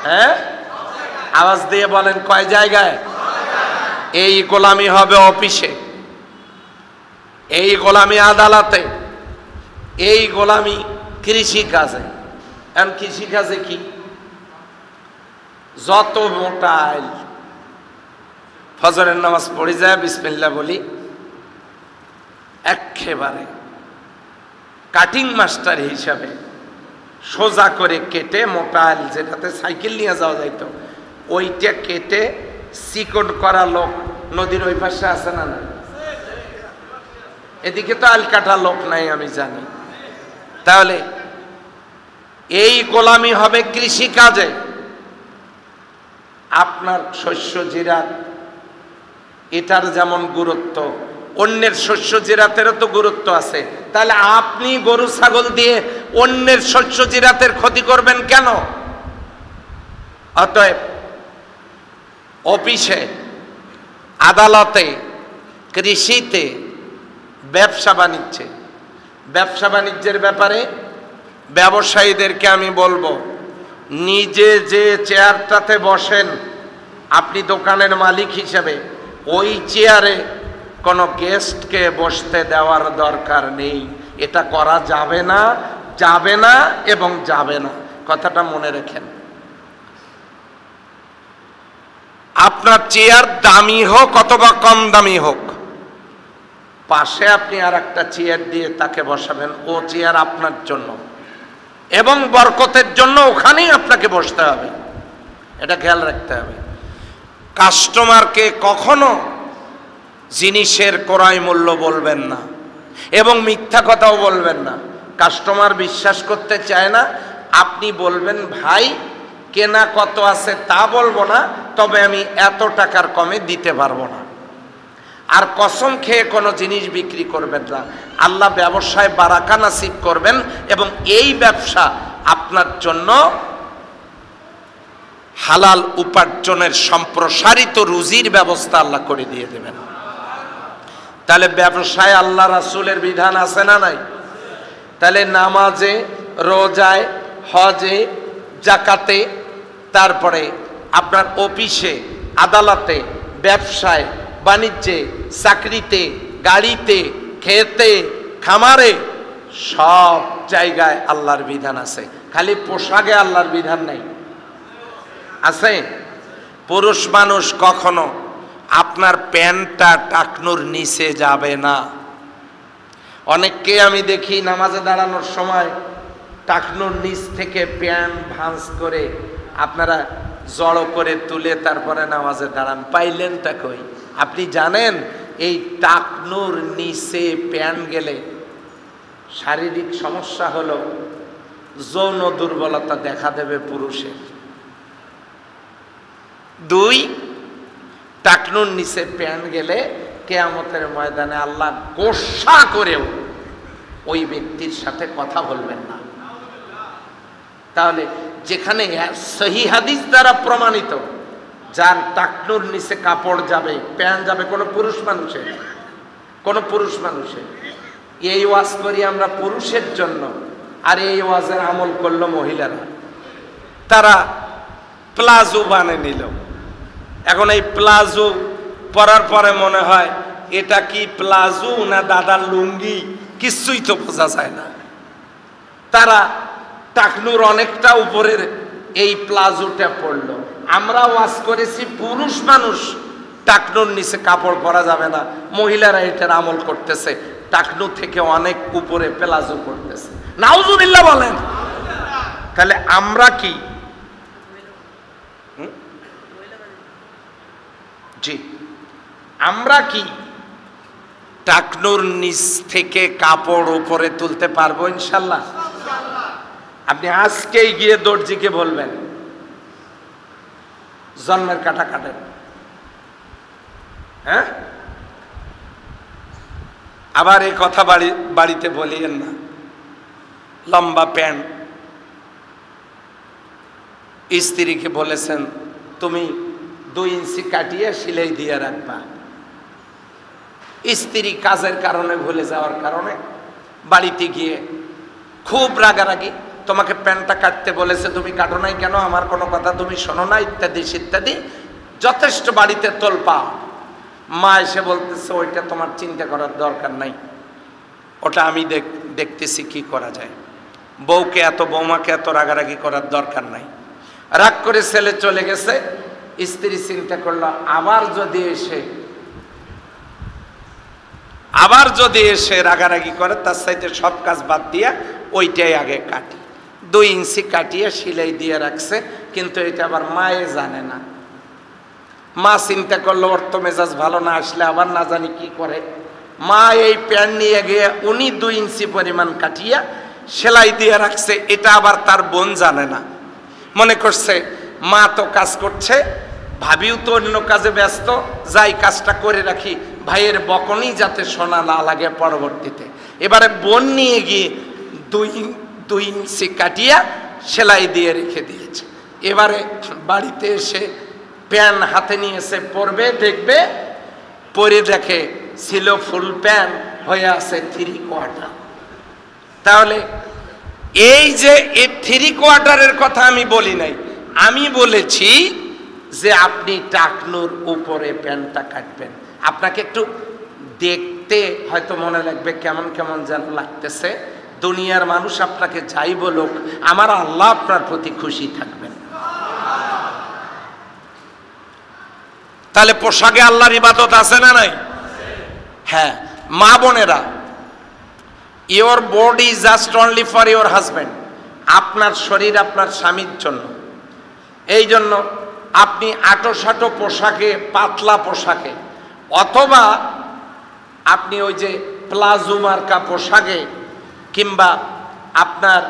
হ্যাঁ, আওয়াজ দিয়ে বলেন কয় জায়গায়? এই গোলামি হবে অফিসে, এই গোলামি আদালতে, এই গোলামি কৃষি কাজে। এখন কৃষি কাজে কি? যত মোটা আইল, ফজরের নামাজ পড়ে যায়, বিসমিল্লাহ বলি, একেবারে কাটিং মাস্টার হিসাবে সোজা করে কেটে মোটা আইল, যেটাতে সাইকেল নিয়ে যাওয়া যাইতো, ওইটা কেটে চিকন করা লোক নদীর ওই পাশে আছে না? না, এদিকে তো আইল কাটা লোক নাই আমি জানি। তাহলে এই গোলামি হবে কৃষি কাজে। আপনার শস্য জিরাত এটার যেমন গুরুত্ব, অন্যের শস্য জিরাতেরও তো গুরুত্ব আছে। তাহলে আপনি গরু ছাগল দিয়ে অন্যের শস্য জিরাতের ক্ষতি করবেন কেন? অতএব অফিসে, আদালতে, কৃষিতে, ব্যবসা বাণিজ্যে, ব্যবসা বাণিজ্যের ব্যাপারে ব্যবসায়ীদেরকে আমি বলবো, নিজে যে চেয়ারটাতে বসেন আপনি দোকানের মালিক হিসেবে, ওই চেয়ারে কোনো গেস্টকে বসতে দেওয়ার দরকার নেই। এটা করা যাবে না, যাবে না এবং যাবে না, কথাটা মনে রাখেন। আপনার চেয়ার দামি হোক অথবা কম দামি হোক, পাশে আপনি আর একটা চেয়ার দিয়ে তাকে বসাবেন, ও চেয়ার আপনার জন্য এবং বরকতের জন্য ওখানেই আপনাকে বসতে হবে। এটা খেয়াল রাখতে হবে। কাস্টমারকে কখনো জিনিসের ক্রয় মূল্য বলবেন না এবং মিথ্যা কথাও বলবেন না। কাস্টমার বিশ্বাস করতে চায় না, আপনি বলবেন ভাই কেনা কত আছে তা বলবো না, তবে আমি এত টাকার কমে দিতে পারবো না। আর কসম খেয়ে কোনো জিনিস বিক্রি করবেন না। আল্লাহ ব্যবসায় বারাকা নাসিব করবেন এবং এই ব্যবসা আপনার জন্য হালাল উপার্জনের সম্প্রসারিত রুজির ব্যবস্থা আল্লাহ করে দিয়ে দেবেন। তাহলে ব্যবসায় আল্লাহ রাসূলের বিধান আছে না নাই? তাহলে নামাজে, রোজায়, হজে, জাকাতে, তারপরে আপনার অফিসে, আদালতে, ব্যবসায়, বাণিজ্যে, চাকরিতে, গাড়িতে, খেতে, খামারে, সব জায়গায় আল্লাহর বিধান আছে। খালি পোশাকে আল্লাহর বিধান নাই, আছে? পুরুষ মানুষ কখনো আপনার প্যান্টটা টাকনুর নিচে যাবে না। অনেককে আমি দেখি নামাজে দাঁড়ানোর সময় টাকনুর নিচ থেকে প্যান্ট ভাঁজ করে আপনারা জড়ো করে তুলে তারপরে নামাজে দাঁড়ান। পাইলেনটা কই? আপনি জানেন এই টাকনুর নিচে প্যান্ট গেলে শারীরিক সমস্যা হলো যৌন দুর্বলতা দেখা দেবে পুরুষের। 2, টাকনুর নিচে প্যান্ট গেলে কিয়ামতের ময়দানে আল্লাহ গোসা করেও ওই ব্যক্তির সাথে কথা বলবেন না। তাহলে যেখানে সহিহ হাদিস দ্বারা প্রমাণিত যার টাকনুর নিচে কাপড় যাবে, প্যান্ট যাবে কোনো পুরুষ মানুষের, এই ওয়াজ করি আমরা পুরুষের জন্য, আর এই ওয়াজের আমল করলো মহিলারা। তারা প্লাজো বানিয়ে নিল। এখন এই প্লাজো পরার পরে মনে হয় এটা কি প্লাজো না দাদার লুঙ্গি, কিছুই তো বোঝা যায় না। তারা টাকনুর অনেকটা উপরের এই প্লাজোটা পরলো। আমরা ওয়াজ করেছি পুরুষ মানুষ টাকনুর নিচে কাপড় পরা যাবে না, মহিলারা এটার আমল করতেছে, টাকনু থেকে অনেক উপরে প্লাজো পরতেছে। নাউজুবিল্লাহ বলেন। তাহলে আমরা কি? জি, আমরা কি টাকনুর নিচ থেকে কাপড় উপরে তুলতে পারবো ইনশাল্লাহ? আপনি আজকেই গিয়ে দর্জিকে বলবেন জন্মের কাটা কাটেন, হ্যাঁ? আবার এই কথা বাড়িতে বলিয়েন না। লম্বা প্যান্ট স্ত্রীকে বলেছেন তুমি 2 ইঞ্চি কাটিয়ে সেলাই দিয়ে রাখবা। স্ত্রী কাজের কারণে ভুলে যাওয়ার কারণে বাড়িতে গিয়ে খুব রাগারাগি, তোমাকে প্যান্টটা কাটতে বলেছে, তুমি কাটো নাই কেন, আমার কোনো কথা তুমি শোনো না, ইত্যাদি ইত্যাদি যথেষ্ট বাড়িতে তোলপা। মা এসে বলতেছে ওইটা তোমার চিন্তা করার দরকার নাই, ওটা আমি দেখতেছি কি করা যায়। বৌমাকে এত রাগারাগি করার দরকার নাই। রাগ করে ছেলে চলে গেছে। স্ত্রী চিন্তা করলো আবার যদি এসে রাগারাগি করে, তার সাথে সব কাজ বাদ দিয়া ওইটাই আগে কাটি। 2 ইঞ্চি কাটিয়ে সেলাই দিয়ে রাখছে, কিন্তু এটা আবার মায়ে জানে না। মা চিন্তা করলো ওর তো মেজাজ ভালো না, আসলে আবার না জানি কি করে। মা এই প্যান্ট নিয়ে গিয়ে উনি 2 ইঞ্চি পরিমাণ কাটিয়া সেলাই দিয়ে রাখছে, এটা আবার তার বোন জানে না। মনে করছে মা তো কাজ করছে, ভাবিও তো অন্য কাজে ব্যস্ত, যাই কাজটা করে রাখি, ভাইয়ের বকনি যাতে শোনা না লাগে পরবর্তীতে। এবারে বোন নিয়ে গিয়ে 2 ইঞ্চি কাটিয়া সেলাই দিয়ে রেখে দিয়েছে। এবারে বাড়িতে এসে প্যান্ট হাতে নিয়েছে, পরবে, দেখবে, পরে দেখে ছিল ফুল প্যান্ট, হয়ে আছে 3/4। তাহলে এই যে এই 3/4-এর কথা আমি বলি নাই, আমি বলেছি যে আপনি টাকনুর উপরে প্যান্টটা কাটবেন। আপনাকে একটু দেখতে হয়তো মনে লাগবে কেমন কেমন যেন লাগতেছে, দুনিয়ার মানুষ আপনাকে যাই বলুক, আমার আল্লাহ আপনার প্রতি খুশি থাকবেন। তাহলে পোশাকে আল্লাহর ইবাদত আছে না নাই? হ্যাঁ, মা বোনেরা, your body is just only for your husband. আপনার শরীর আপনার স্বামীর জন্য। এই জন্য আপনি আটো-সাটো পোশাকে, পাতলা পোশাকে, অথবা আপনি ওই যে প্লাজো মার্কা পোশাকে, কিংবা আপনার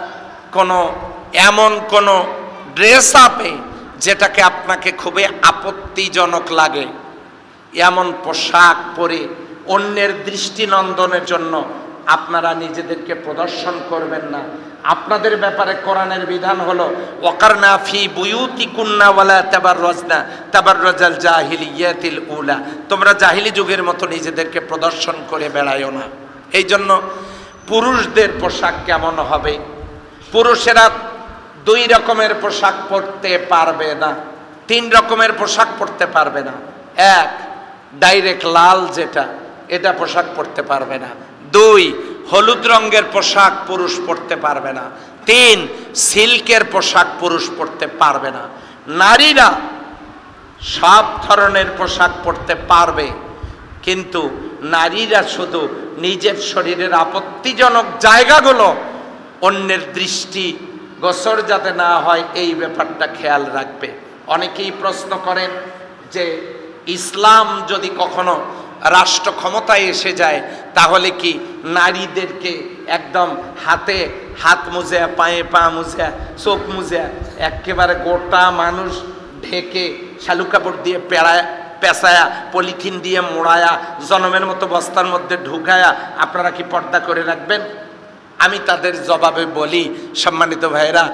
এমন কোনো ড্রেস আপে যেটাকে আপনাকে খুবই আপত্তিজনক লাগে, এমন পোশাক পরে অন্যের দৃষ্টিনন্দনের জন্য আপনারা নিজেদেরকে প্রদর্শন করবেন না। আপনাদের ব্যাপারে কোরআনের বিধান হলো ওয়াকারনা ফি বুয়ুতিকুন্না ওয়ালা তাবাররাজনা তাবাররাজাল জাহিলিয়াতিল উলা। তোমরা জাহিলি যুগের মতো নিজেদেরকে প্রদর্শন করে বেড়ায়ও না। এই জন্য পুরুষদের পোশাক কেমন হবে? পুরুষেরা 2 রকমের পোশাক পরতে পারবে না, 3 রকমের পোশাক পরতে পারবে না। 1, ডাইরেক্ট লাল যেটা, এটা পোশাক পরতে পারবে না। 2, হলুদ রঙের পোশাক পুরুষ পরতে পারবে না। 3, সিল্কের পোশাক পুরুষ পরতে পারবে না। নারীরা সব ধরনের পোশাক পরতে পারবে, কিন্তু নারীরা শুধু নিজের শরীরের আপত্তিজনক জায়গাগুলো অন্যের দৃষ্টি গোচর যাতে না হয়, এই ব্যাপারটা খেয়াল রাখবে। অনেকেই প্রশ্ন করেন যে ইসলাম যদি কখনো রাষ্ট্র ক্ষমতায় এসে যায়, তাহলে কি নারীদেরকে একদম হাতে হাত মুজা, পায়ে পা মুজা, চোখ মুজা, একেবারে গোটা মানুষ ঢেকে শালু কাপড় দিয়ে পেঁচায়া, পলিথিন দিয়ে মোড়ায়া, জনমের মতো বস্তার মধ্যে ঢুকায়া আপনারা কি পর্দা করে রাখবেন? আমি তাদের জবাবে বলি, সম্মানিত ভাইরা,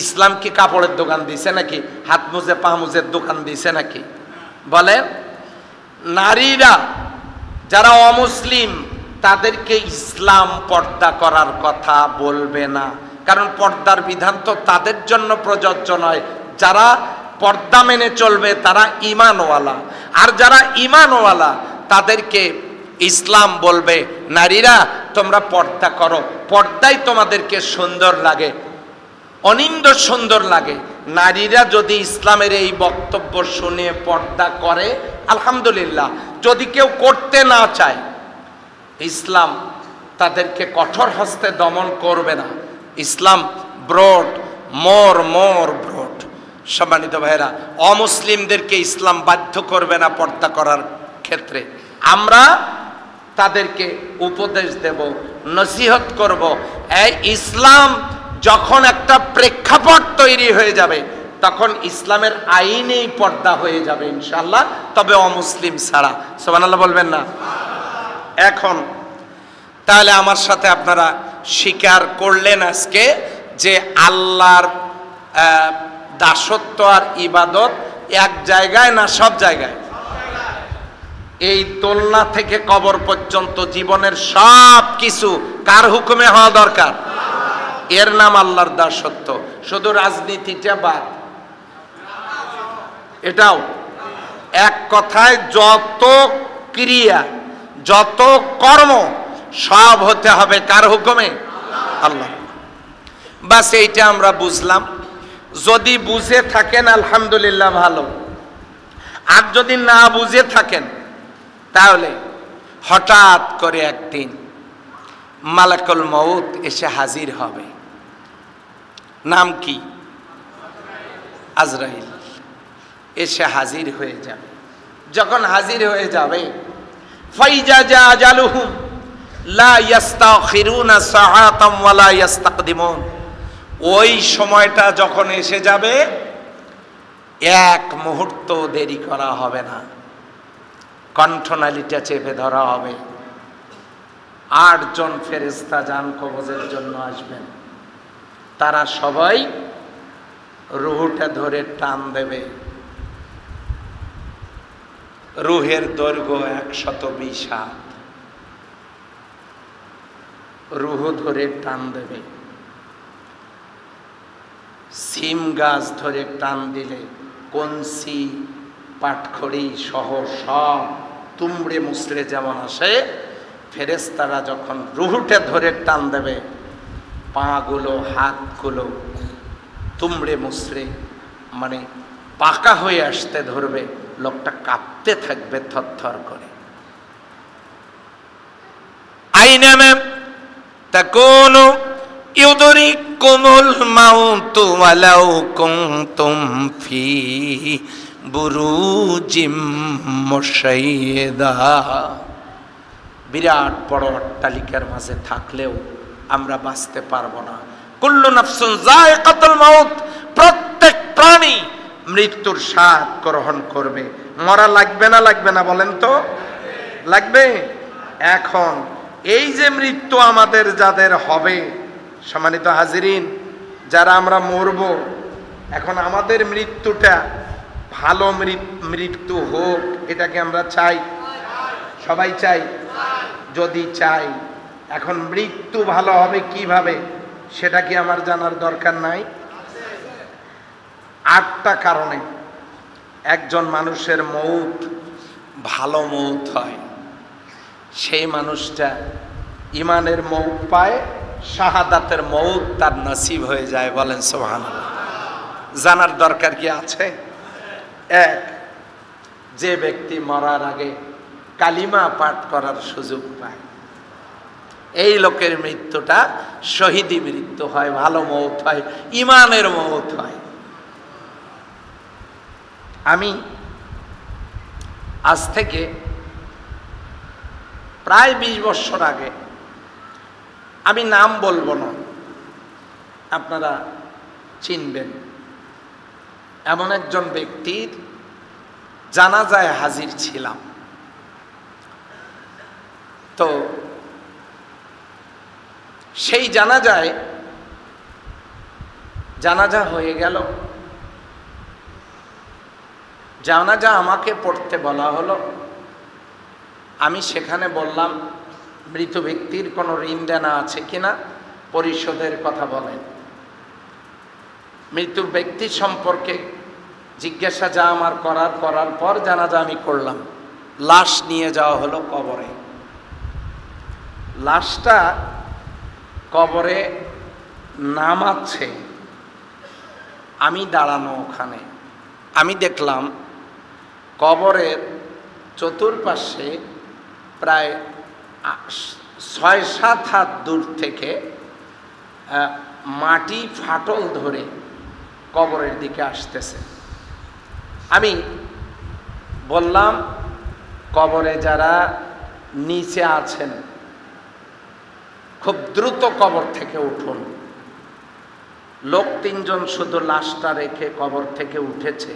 ইসলাম কি কাপড়ের দোকান দিছে নাকি? হাত মুজে পা মুজের দোকান দিছে নাকি? বলেন। নারীরা যারা অমুসলিম, তাদেরকে ইসলাম পর্দা করার কথা বলবে না, কারণ পর্দার বিধান তো তাদের জন্য প্রযোজ্য নয়। যারা পর্দা মেনে চলবে তারা ঈমানওয়ালা, আর যারা ঈমানওয়ালা তাদেরকে ইসলাম বলবে নারীরা তোমরা পর্দা করো, পর্দাই তোমাদেরকে সুন্দর লাগে, অনিন্দ সুন্দর লাগে। নারীরা যদি ইসলামের এই বক্তব্য শুনে পর্দা করে আলহামদুলিল্লাহ, যদি কেউ করতে না চায় ইসলাম তাদেরকে কঠোর হস্তে দমন করবে না। ইসলাম ব্রড, মোর ব্রড। সম্মানিত ভাইরা, অমুসলিমদেরকে ইসলাম বাধ্য করবে না পর্দা করার ক্ষেত্রে। আমরা তাদেরকে উপদেশ দেব, নসিহত করব। এই ইসলাম যখন একটা প্রেক্ষাপট তৈরি হয়ে যাবে, তখন ইসলামের আইনেই পর্দা হয়ে যাবে ইনশাআল্লাহ, তবে অমুসলিম ছাড়া। সুবহানাল্লাহ বলবেন না? এখন তাহলে আমার সাথে আপনারা স্বীকার করলেন আজকে যে আল্লাহর দাসত্ব আর ইবাদত এক জায়গায় না সব জায়গায়? এই দোলনা থেকে কবর পর্যন্ত জীবনের সব কিছু কার হুকুমে হওয়া দরকার? এর নাম আল্লাহর দাসত্ব। শুধু রাজনীতিটা বাদ, এটাও এক কথায় যত ক্রিয়া যত কর্ম সব হতে হবে কার হুকুমে? আল্লাহ। বাস এইটা আমরা বুঝলাম। যদি বুঝে থাকেন আলহামদুলিল্লাহ ভালো, আর যদি না বুঝে থাকেন তাহলে হঠাৎ করে একদিন মালাকুল মউত এসে হাজির হবে। নাম কি? আজরাইল। এসে হাজির হয়ে যাবে। যখন হাজির হয়ে যাবে, ফাইজা জা আজালুহুম লা ইস্তাখিরুনা সাআতাম ওয়া লা ইস্তাকদিমুন। ওই সময়টা যখন এসে যাবে, এক মুহূর্ত দেরি করা হবে না। কণ্ঠনালীটা চেপে ধরা হবে। 8 জন ফেরেশতা জান কবজের জন্য আসবেন। তারা সবাই রুহটা ধরে টান দেবে। রুহের দৈর্ঘ্য 120 হাত। রুহ ধরে টান দেবে। সিম গাছ ধরে টান দিলে কঞ্চি পাটখড়ি সহ সব তুমড়ে মুসড়ে যেমন আসে, ফেরেশতারা যখন রুহটা ধরে টান দেবে, পাগুলো হাতগুলো তুমড়ে মুসড়ে মানে পাকা হয়ে আসতে ধরবে। লোকটা কাঁপতে থাকবে থরথর করে। আইনামা তাকুনু ইউদরিকুমুল মাউতু ওয়ালাউ কুনতুম ফি বুরুজিম মুশাইয়্যিদা। বিরাট বড় অট্টালিকার মাঝে থাকলেও আমরা বাঁচতে পারবো না। কুল্লু নাফসুন যায়কাতুল মাউত, প্রত্যেক প্রাণী মৃত্যুর স্বাদ গ্রহণ করবে। মরা লাগবে না? লাগবে না বলেন তো? লাগবে। এখন এই যে মৃত্যু আমাদের যাদের হবে, সম্মানিত হাজিরিন, যারা আমরা মরব, এখন আমাদের মৃত্যুটা ভালো মৃত্যু হোক, এটাকে আমরা চাই? সবাই চাই? যদি চাই, এখন মৃত্যু ভালো হবে কিভাবে সেটা কি আমার জানার দরকার নাই? 8টা কারণে একজন মানুষের মৌত ভালো মৌত হয়। সেই মানুষটা ইমানের মৌত পায়, শাহাদাতের মৌত তার নসিব হয়ে যায়। বলেন সুবহানাল্লাহ। জানার দরকার কি আছে? এক, যে ব্যক্তি মরার আগে কালিমা পাঠ করার সুযোগ পায়, এই লোকের মৃত্যুটা শহীদি মৃত্যু হয়, ভালো মৌত হয়, ইমানের মৌত হয়। আমি আজ থেকে প্রায় 20 বছর আগে, আমি নাম বলবো না, আপনারা চিনবেন, এমন একজন ব্যক্তির জানাজায় হাজির ছিলাম। তো সেই জানাজা হয়ে গেল। জানাজা আমাকে পড়তে বলা হলো। আমি সেখানে বললাম, মৃত ব্যক্তির কোনো ঋণ দেনা আছে কিনা পরিশোধের কথা বলেন। মৃত ব্যক্তি সম্পর্কে জিজ্ঞাসা যা আমার করার পর জানাজা আমি করলাম। লাশ নিয়ে যাওয়া হলো কবরে। লাশটা কবরে নামাচ্ছে, আমি দাঁড়ানো ওখানে। আমি দেখলাম কবরের চতুর্পাশে প্রায় 6-7 হাত দূর থেকে মাটি ফাটল ধরে কবরের দিকে আসতেছে। আমি বললাম, কবরে যারা নিচে আছেন খুব দ্রুত কবর থেকে উঠুন। লোক 3 জন শুধু লাশটা রেখে কবর থেকে উঠেছে।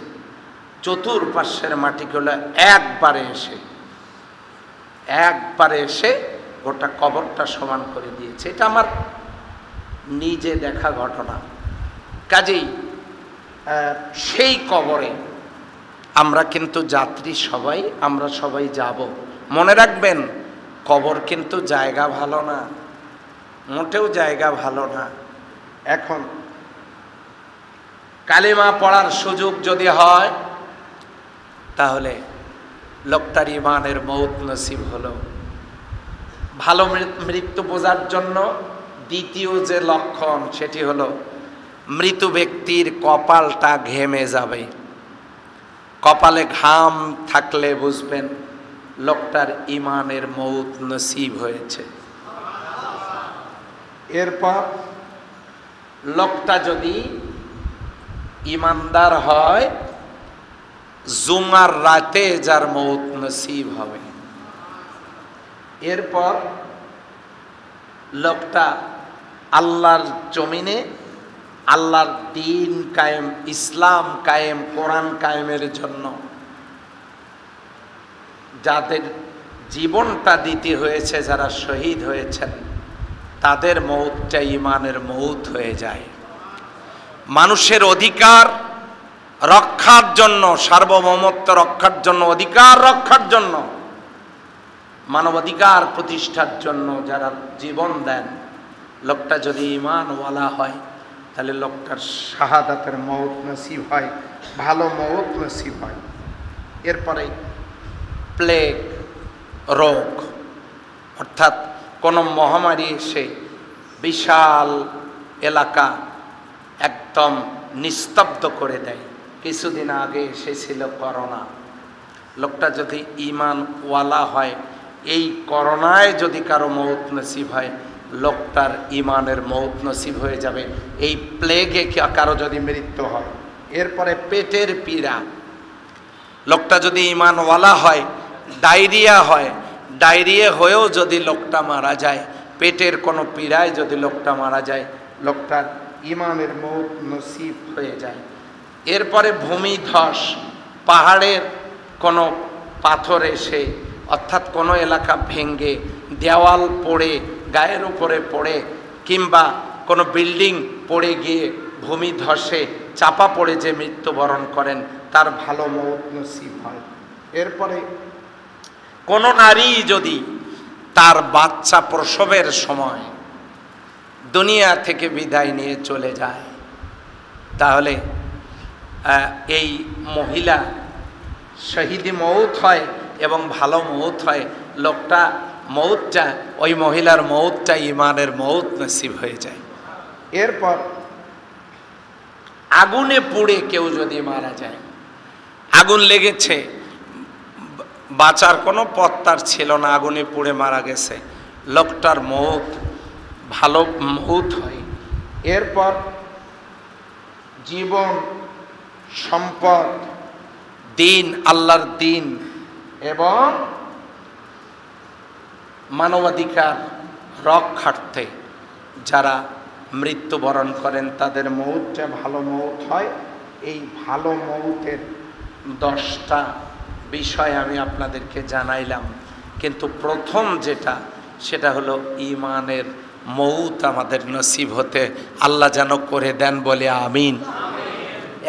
চতুর্পাশের মাটিগুলো একবারে এসে গোটা কবরটা সমান করে দিয়েছে। এটা আমার নিজে দেখা ঘটনা। কাজেই সেই কবরে আমরা কিন্তু যাত্রী সবাই, আমরা সবাই যাব। মনে রাখবেন, কবর কিন্তু জায়গা ভালো না, মোটেও জায়গা ভালো না। এখন কালিমা পড়ার সুযোগ যদি হয় তাহলে লোকটার ইমানের মউত নসিব হলো। ভালো মৃত্যু বোঝার জন্য দ্বিতীয় যে লক্ষণ সেটি হলো মৃত ব্যক্তির কপালটা ঘেমে যাবে। কপালে ঘাম থাকলে বুঝবেন লোকটার ইমানের মউত নসিব হয়েছে। এরপর লোকটা যদি ইমানদার হয় জুমার রাতে যার মউত নসিব হবে। এরপর লোকটা আল্লাহর জমিনে আল্লাহর দ্বীন কায়েম, ইসলাম কায়েম, কোরআন কায়েমের জন্য যাদের জীবনটা দিতে হয়েছে, যারা শহীদ হয়েছেন, তাদের মউতটা ইমানের মউত হয়ে যায়। মানুষের অধিকার রক্ষার জন্য, সার্বভৌমত্ব রক্ষার জন্য, অধিকার রক্ষার জন্য, মানবাধিকার প্রতিষ্ঠার জন্য যারা জীবন দেন, লোকটা যদি ঈমানওয়ালা হয় তাহলে লোকটার শাহাদাতের মউত নসিব হয়, ভালো মউত নসিব হয়। এরপরে প্লেগ রোগ, অর্থাৎ কোনো মহামারী এসে বিশাল এলাকা একদম নিস্তব্ধ করে দেয়। কিছুদিন আগে এসেছিল করোনা। লোকটা যদি ঈমানওয়ালা হয়, এই করোনায় যদি কারো মউত নসিব হয়, লোকটার ইমানের মউত নসিব হয়ে যাবে। এই প্লেগে কারো যদি মৃত্যু হয়। এরপরে পেটের পীড়া, লোকটা যদি ইমানওয়ালা হয়, ডায়রিয়া হয়, ডায়রিয়া হয়েও যদি লোকটা মারা যায়, পেটের কোনো পীড়ায় যদি লোকটা মারা যায়, লোকটার ইমানের মউত নসিব হয়ে যায়। এরপরে ভূমিধস, পাহাড়ের কোনো পাথর এসে, অর্থাৎ কোনো এলাকা ভেঙে, দেওয়াল পড়ে গায়ের উপরে পড়ে, কিংবা কোনো বিল্ডিং পড়ে গিয়ে ভূমিধসে চাপা পড়ে যে মৃত্যুবরণ করেন, তার ভালো মউত নসিব হয়। এরপরে কোনো নারী যদি তার বাচ্চা প্রসবের সময় দুনিয়া থেকে বিদায় নিয়ে চলে যায়, তাহলে এই মহিলা শহীদি মউত হয় এবং ভালো মউত হয়। লোকটা মউতটা, ওই মহিলার মউতটা ইমানের মউত নসিব হয়ে যায়। এরপর আগুনে পুড়ে কেউ যদি মারা যায়, আগুন লেগেছে, বাঁচার কোনো পথ তার ছিল না, আগুনে পুড়ে মারা গেছে, লোকটার মউত ভালো মউত হয়। এরপর জীবন, সম্পদ, দিন, আল্লাহর দিন এবং মানবাধিকার রক্ষার্থে যারা মৃত্যুবরণ করেন, তাদের মউতটা ভালো মউত হয়। এই ভালো মউতের 10টা বিষয় আমি আপনাদেরকে জানাইলাম, কিন্তু প্রথম যেটা, সেটা হলো ইমানের মউত আমাদের নসিব হতে আল্লাহ যেন করে দেন, বলে আমিন।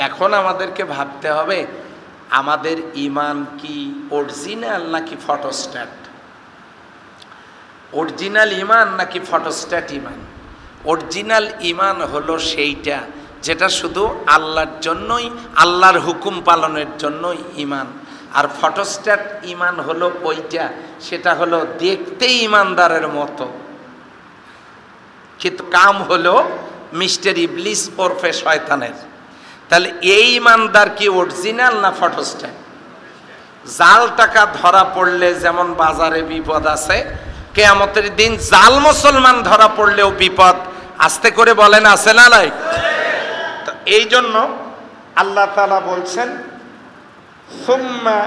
এখন আমাদেরকে ভাবতে হবে আমাদের ইমান কি অরিজিনাল নাকি ফটোস্ট্যাট, অরিজিনাল ইমান নাকি ফটোস্ট্যাট ইমান। অরিজিনাল ইমান হলো সেইটা যেটা শুধু আল্লাহর জন্যই, আল্লাহর হুকুম পালনের জন্যই ইমান। আর ফটোস্ট্যাট ইমান হলো ওইটা, সেটা হলো দেখতে ইমানদারের মতো, কিন্তু কাম হলো মিস্টার ইবলিস ওরফে শয়তানের। তাহলে এই ইমানদার কি অরিজিনাল না ফটোস্ট্যাট? জাল টাকা ধরা পড়লে যেমন বাজারে বিপদ আছে, কিয়ামতের দিন জাল মুসলমান ধরা পড়লেও বিপদ, আস্তে করে বলেন, আছে না নাই? তো এই জন্য আল্লাহ তাআলা বলছেন, সুম্মা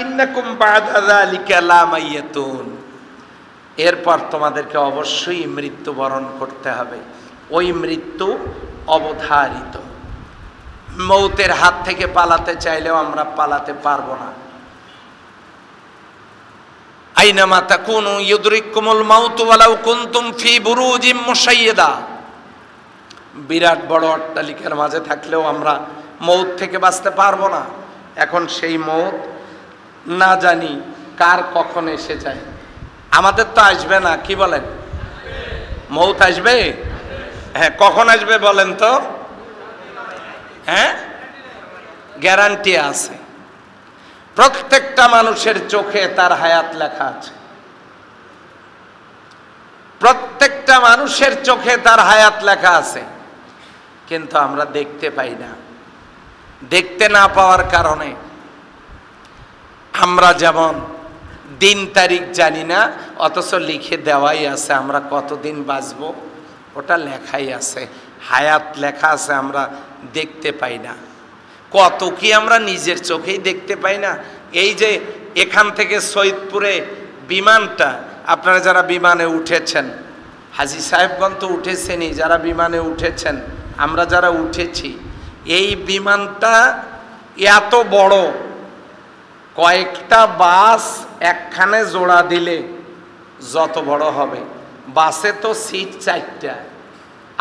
ইন্নাকুম বা'দা যালিকা লামাইয়াতুন, এরপর তোমাদেরকে অবশ্যই মৃত্যুবরণ করতে হবে। ওই মৃত্যু অবধারিত। মৌতের হাত থেকে পালাতে চাইলেও আমরা পালাতে পারবো না। আইনামা তাকুনু ইউদরিকুমুল মাউত ওয়ালাউ কুনতুম ফি বুরুজিম মুশাইয়্যিদা, বিরাট বড় অট্টালিকার মাঝে থাকলেও আমরা মৌত থেকে বাঁচতে পারবো না। এখন সেই মৌত না জানি কার কখন এসে যায়। আমাদের তো আসবে না, কি বলেন? মৌত আসবে? হ্যাঁ, কখন আসবে বলেন তো? হ্যাঁ, গ্যারান্টি আছে। প্রত্যেকটা মানুষের চোখে তার হায়াত লেখা আছে। প্রত্যেকটা মানুষের চোখে তার হায়াত লেখা আছে, কিন্তু আমরা দেখতে পাই না। দেখতে না পাওয়ার কারণে আমরা যেমন দিন তারিখ জানি না, অথচ লিখে দেওয়াই আছে আমরা কতদিন বাঁচবো, ওটা লেখাই আছে, হায়াত লেখা আছে, আমরা দেখতে পাই না। কত কি আমরা নিজের চোখেই দেখতে পাই না। এই যে এখান থেকে সৈয়দপুরে বিমানটা, আপনারা যারা বিমানে উঠেছেন, হাজী সাহেবগণ তো উঠেছেনই, যারা বিমানে উঠেছেন, আমরা যারা উঠেছি, এই বিমানটা এত বড়, কয়েকটা বাস একখানে জোড়া দিলে যত বড় হবে। বাসে তো সিট 4টা,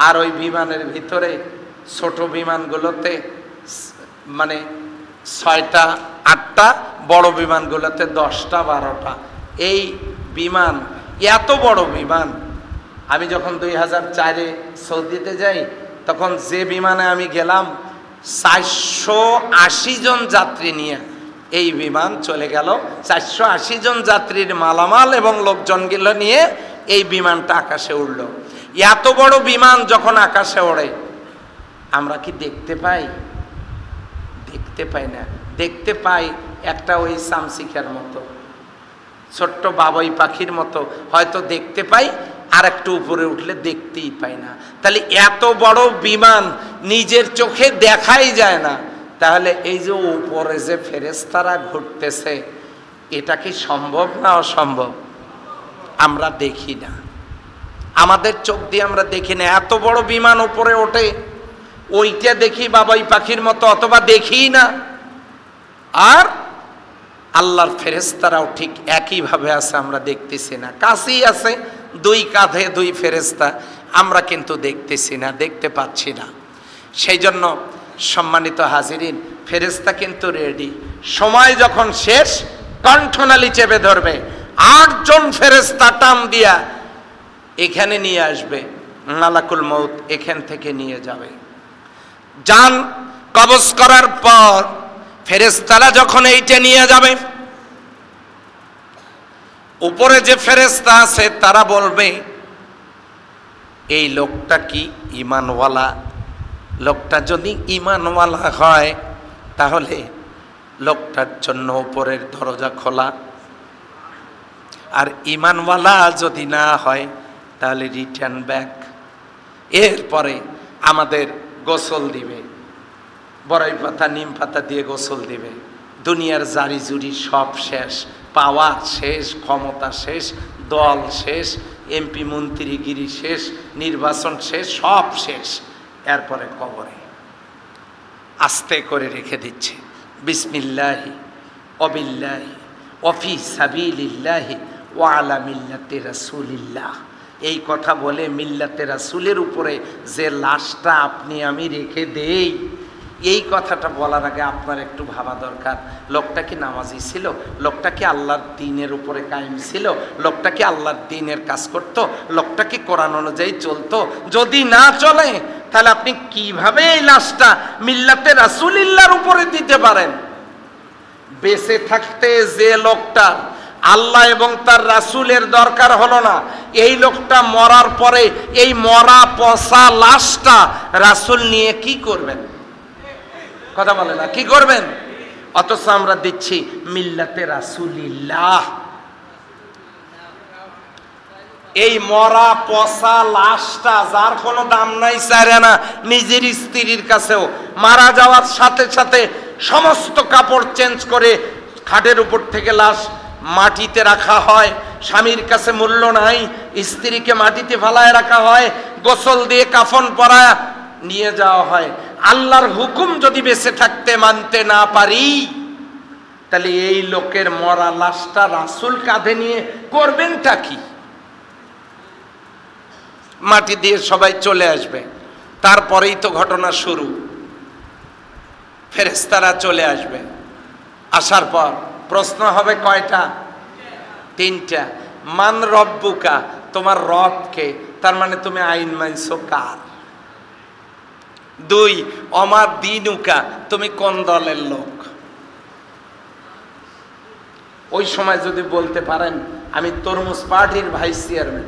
আর ওই বিমানের ভিতরে ছোট বিমানগুলোতে মানে 6টা 8টা, বড় বিমানগুলোতে 10টা 12টা। এই বিমান, এত বড় বিমান, আমি যখন 2004-এ সৌদিতে যাই, তখন যে বিমানে আমি গেলাম 480 জন যাত্রী নিয়ে এই বিমান চলে গেল। 480 জন যাত্রীর মালামাল এবং লোকজনগুলো নিয়ে এই বিমানটা আকাশে উড়ল। এত বড় বিমান যখন আকাশে ওড়ে, আমরা কি দেখতে পাই? দেখতে পাই না। দেখতে পাই একটা ওই চামচিকার মতো, ছোট্ট বাবুই পাখির মতো হয়তো দেখতে পাই, আর একটু উপরে উঠলে দেখতেই পাই না। তাহলে এত বড় বিমান নিজের চোখে দেখাই যায় না, তাহলে এই যে উপরে যে ফেরেশতারা ঘুরতেছে, এটা কি সম্ভব না অসম্ভব? আমরা দেখি না, আমাদের চোখ দিয়ে আমরা দেখি না। এত বড় বিমান উপরে ওঠে, ওইটা দেখি বাবুই পাখির মতো, অথবা দেখি না। আর আল্লাহর ফেরেশতারাও ঠিক একইভাবে আছে, আমরা দেখতেছি না। কাছেই আছে, 2 কাঁধে 2 ফেরেশতা, আমরা কিন্তু দেখতেছি না, দেখতে পাচ্ছি না। সেই জন্য সম্মানিত হাজিরিন, ফেরেশতা কিন্তু রেডি। সময় যখন শেষ, কণ্ঠনালী চেপে ধরবে, 8 জন ফেরেশতা টান দিয়া এখানে নিয়ে আসবে, মালাকুল মউত এখান থেকে নিয়ে যাবে। জান কবজ করার পর ফেরেশতারা যখন এইটা নিয়ে যাবে, উপরে যে ফেরেশতা আছে তারা বলবে, এই লোকটা কি ঈমানওয়ালা? লোকটা যদি ঈমানওয়ালা হয়, তাহলে লোকটার জন্য উপরের দরজা খোলা, আর ঈমানওয়ালা যদি না হয়, তাহলে রিটার্ন ব্যাক। এরপরে আমাদের গোসল দিবে, বড়ই পাতা নিম পাতা দিয়ে গোসল দিবে। দুনিয়ার জারি জুরি সব শেষ, পাওয়ার শেষ, ক্ষমতা শেষ, দল শেষ, এমপি মন্ত্রীগিরি শেষ, নির্বাচন শেষ, সব শেষ। এরপরে কবরে আস্তে করে রেখে দিচ্ছে, বিসমিল্লাহি ওয়াবিল্লাহি ওয়াফি সাবিলিল্লাহি ওয়া আলা মিল্লাতি রাসূলিল্লাহ। এই কথা বলে মিল্লাতে রাসূলের উপরে যে লাশটা আপনি আমি রেখে দেই, এই কথাটা বলার আগে আপনার একটু ভাবা দরকার, লোকটা কি নামাজি ছিল? লোকটা কি আল্লাহর দ্বীনের উপরে কায়েম ছিল? লোকটা কি আল্লাহর দ্বীনের কাজ করত? লোকটা কি কোরআন অনুযায়ী চলতো? যদি না চলে, তাহলে আপনি কিভাবে এই লাশটা মিল্লাতে রাসূলিল্লাহর উপরে দিতে পারেন? বেঁচে থাকতে যে লোকটা আল্লাহ এবং তার রাসূলের দরকার হলো না, এই লোকটা মরার পরে এই মরা পচা লাশটা রাসূল নিয়ে কি করবেন? কথা বলে না, কি করবেন? অথচ আমরা দিচ্ছি মিল্লাতে রাসূলিল্লাহ। এই মরা পচা লাশটা, যার কোনো দাম নাই, চারে না নিজের স্ত্রীর কাছেও, মারা যাওয়ার সাথে সাথে সমস্ত কাপড় চেঞ্জ করে খাটের উপর থেকে লাশ মাটিতে রাখা হয়। স্বামীর কাছে মূল্য নাই, স্ত্রীকে মাটিতে ফেলায় রাখা হয়, গোসল দিয়ে কাফন পরায় নিয়ে যাওয়া হয়। আল্লাহর হুকুম যদি বেঁচে থাকতে মানতে না পারি, তাহলে এই লোকের মরা লাশটা রাসূল কাঁধে নিয়ে করবেনটা কি? মাটি দিয়ে সবাই চলে আসবে, তারপরেই তো ঘটনা শুরু। ফেরেশতারা চলে আসবে, আসার পর প্রশ্ন হবে কয়টা? 3টা। মান রব্বুকা, তোমার রব কে? তার মানে তুমি আইন মানছো কার? দুই, অমা দিনুকা, তুমি কোন দলের লোক? ওই সময় যদি বলতে পারেন আমি তরমুজ পার্টির ভাইস চেয়ারম্যান,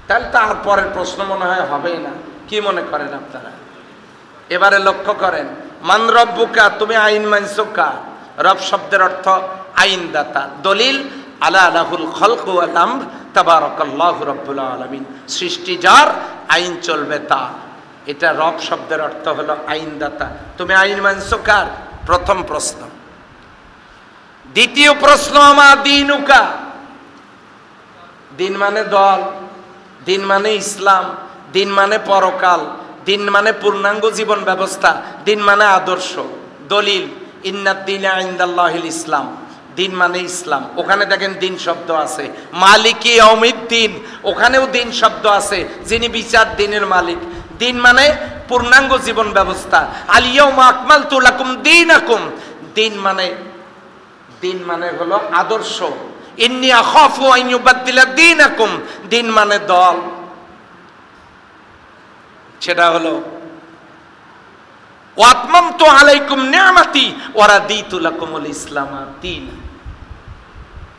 তাহলে তারপরের প্রশ্ন মনে হয় হবেই না। কি মনে করেন আপনারা? এবারে লক্ষ্য করেন, মান রব্বুকা, তুমি আইন মানছো কার? রব শব্দের অর্থ আইনদাতা। দলিল আলা লাহুল খালকু ওয়াল আমর তাবারাকাল্লাহু রাব্বুল আলামিন, সৃষ্টি যার, আইন চলবে তার। এটা রব শব্দের অর্থ হলো আইনদাতা। তুমি আইন মানছো কার? প্রথম প্রশ্ন। দ্বিতীয় প্রশ্ন, আমা দিনুকা, দিন মানে দল, দিন মানে ইসলাম, দিন মানে পরকাল, দিন মানে পূর্ণাঙ্গ জীবন ব্যবস্থা, দিন মানে আদর্শ। দলিল ইন্নাদ দীনা ইনদাল্লাহিল ইসলাম, দিন মানে ইসলাম। ওখানে দেখেন দিন শব্দ আছে। মালিকি ইয়াউমিদ্দিন, ওখানেও দিন শব্দ আছে, যিনি বিচার দিনের মালিক। দিন মানে পূর্ণাঙ্গ জীবন ব্যবস্থা। আল ইয়াউমা আকমালতু লাকুম দীনাকুম, দিন মানে হলো আদর্শ। ইন্নী আখাফু আন ইউবাদদিলা দীনাকুম, দিন মানে দল, সেটা হলো ওয়াতমামতু আলাইকুম নি'মাতি ওয়া রাদিতু লাকুমুল ইসলাম দীন।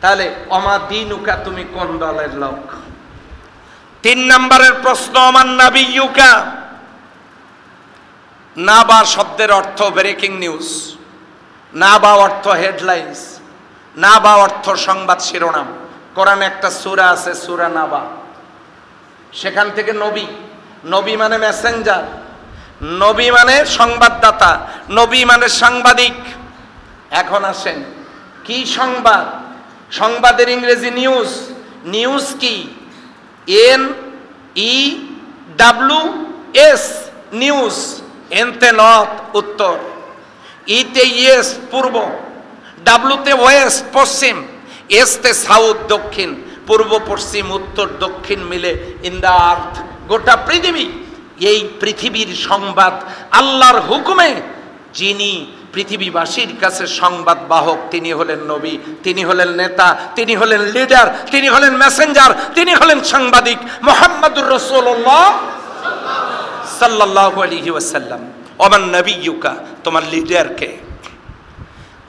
তাহলে অমা দিনুকা, তুমি কোন দলের লোক? তিন নম্বরের প্রশ্ন, অমান নাবিয়ুকা। নাবা শব্দের অর্থ ব্রেকিং নিউজ, নাবা অর্থ হেডলাইন্স, নাবা অর্থ সংবাদ শিরোনাম। কোরআনে একটা সূরা আছে, সূরা নাবা, সেখান থেকে নবী, নবী মানে মেসেঞ্জার, নবী মানে সংবাদদাতা, নবী মানে সাংবাদিক। এখন আসেন, কি সংবাদ? সংবাদের ইংরেজি নিউজ। নিউজ কি? NEWS, news. এনতে নর্থ, উত্তর, ইতে ইয়েস, পূর্ব, ডাব্লুতে ওয়েস্ট, পশ্চিম, এসতে সাউথ, দক্ষিণ। পূর্ব পশ্চিম উত্তর দক্ষিণ মিলে ইন দ্য আর্থ, গোটা পৃথিবী। এই পৃথিবীর সংবাদ আল্লাহর হুকুমে যিনি পৃথিবীবাসীর কাছে সংবাদ বাহক, তিনি হলেন নবী, তিনি হলেন নেতা, তিনি হলেন লিডার, তিনি হলেন মেসেঞ্জার, তিনি হলেন সাংবাদিক মুহাম্মদুর রাসূলুল্লাহ সাল্লাল্লাহু আলাইহি ওয়াসাল্লাম। ওমান নবিয়ুকা, তোমার লিডার কে?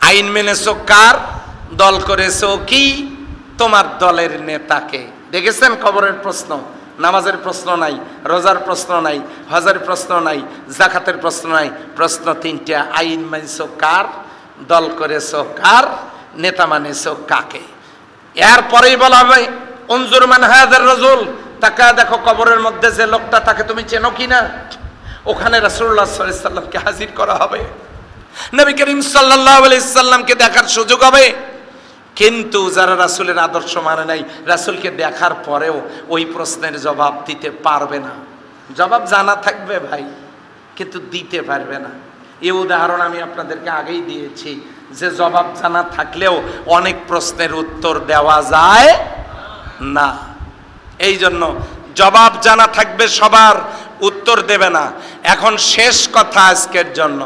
আইন মেনেছো কার? দল করেছো কি? তোমার দলের নেতাকে। দেখেছেন কবরের প্রশ্ন, নামাজের প্রশ্ন নাই, রোজার প্রশ্ন নাই, হজের প্রশ্ন নাই, যাকাতের প্রশ্ন নাই, প্রশ্ন তিনটা। আইন মানছো কার? দল করেছো কার? নেতা মানেছো কাকে? এরপরেই বলা হবে উনজুর মান হাযার রাজুল, তাকা দেখো কবরের মধ্যে যে লোকটা, তাকে তুমি চেনো কিনা? ওখানে রাসূলুল্লাহ সাল্লাল্লাহু আলাইহি সাল্লামকে হাজির করা হবে, নবী করিম সাল্লাল্লাহু আলাইহি সাল্লামকে দেখার সুযোগ হবে। কিন্তু যারা রাসূলের আদর্শ মানে নাই, রাসূলকে দেখার পরেও ওই প্রশ্নের জবাব দিতে পারবে না। জবাব জানা থাকবে ভাই, কিন্তু দিতে পারবে না। এই উদাহরণ আমি আপনাদেরকে আগেই দিয়েছি যে জবাব জানা থাকলেও অনেক প্রশ্নের উত্তর দেওয়া যায় না। এই জন্য জবাব জানা থাকবে সবার, উত্তর দেবে না। এখন শেষ কথা আজকের জন্য,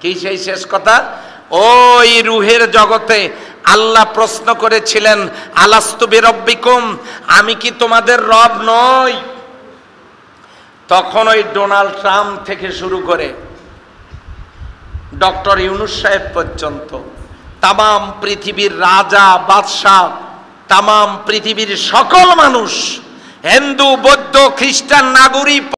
কি সেই শেষ কথা? ওই রুহের জগতে আল্লাহ প্রশ্ন করেছিলেন, আলাস্তু বিরব্বিকুম, আমি কি তোমাদের রব নই? তখন ওই ডোনাল্ড ট্রাম্প থেকে শুরু করে ডক্টর ইউনূস সাহেব পর্যন্ত, তামাম পৃথিবীর রাজা বাদশাহ, তামাম পৃথিবীর সকল মানুষ, হিন্দু বৌদ্ধ খ্রিস্টান নাগরিক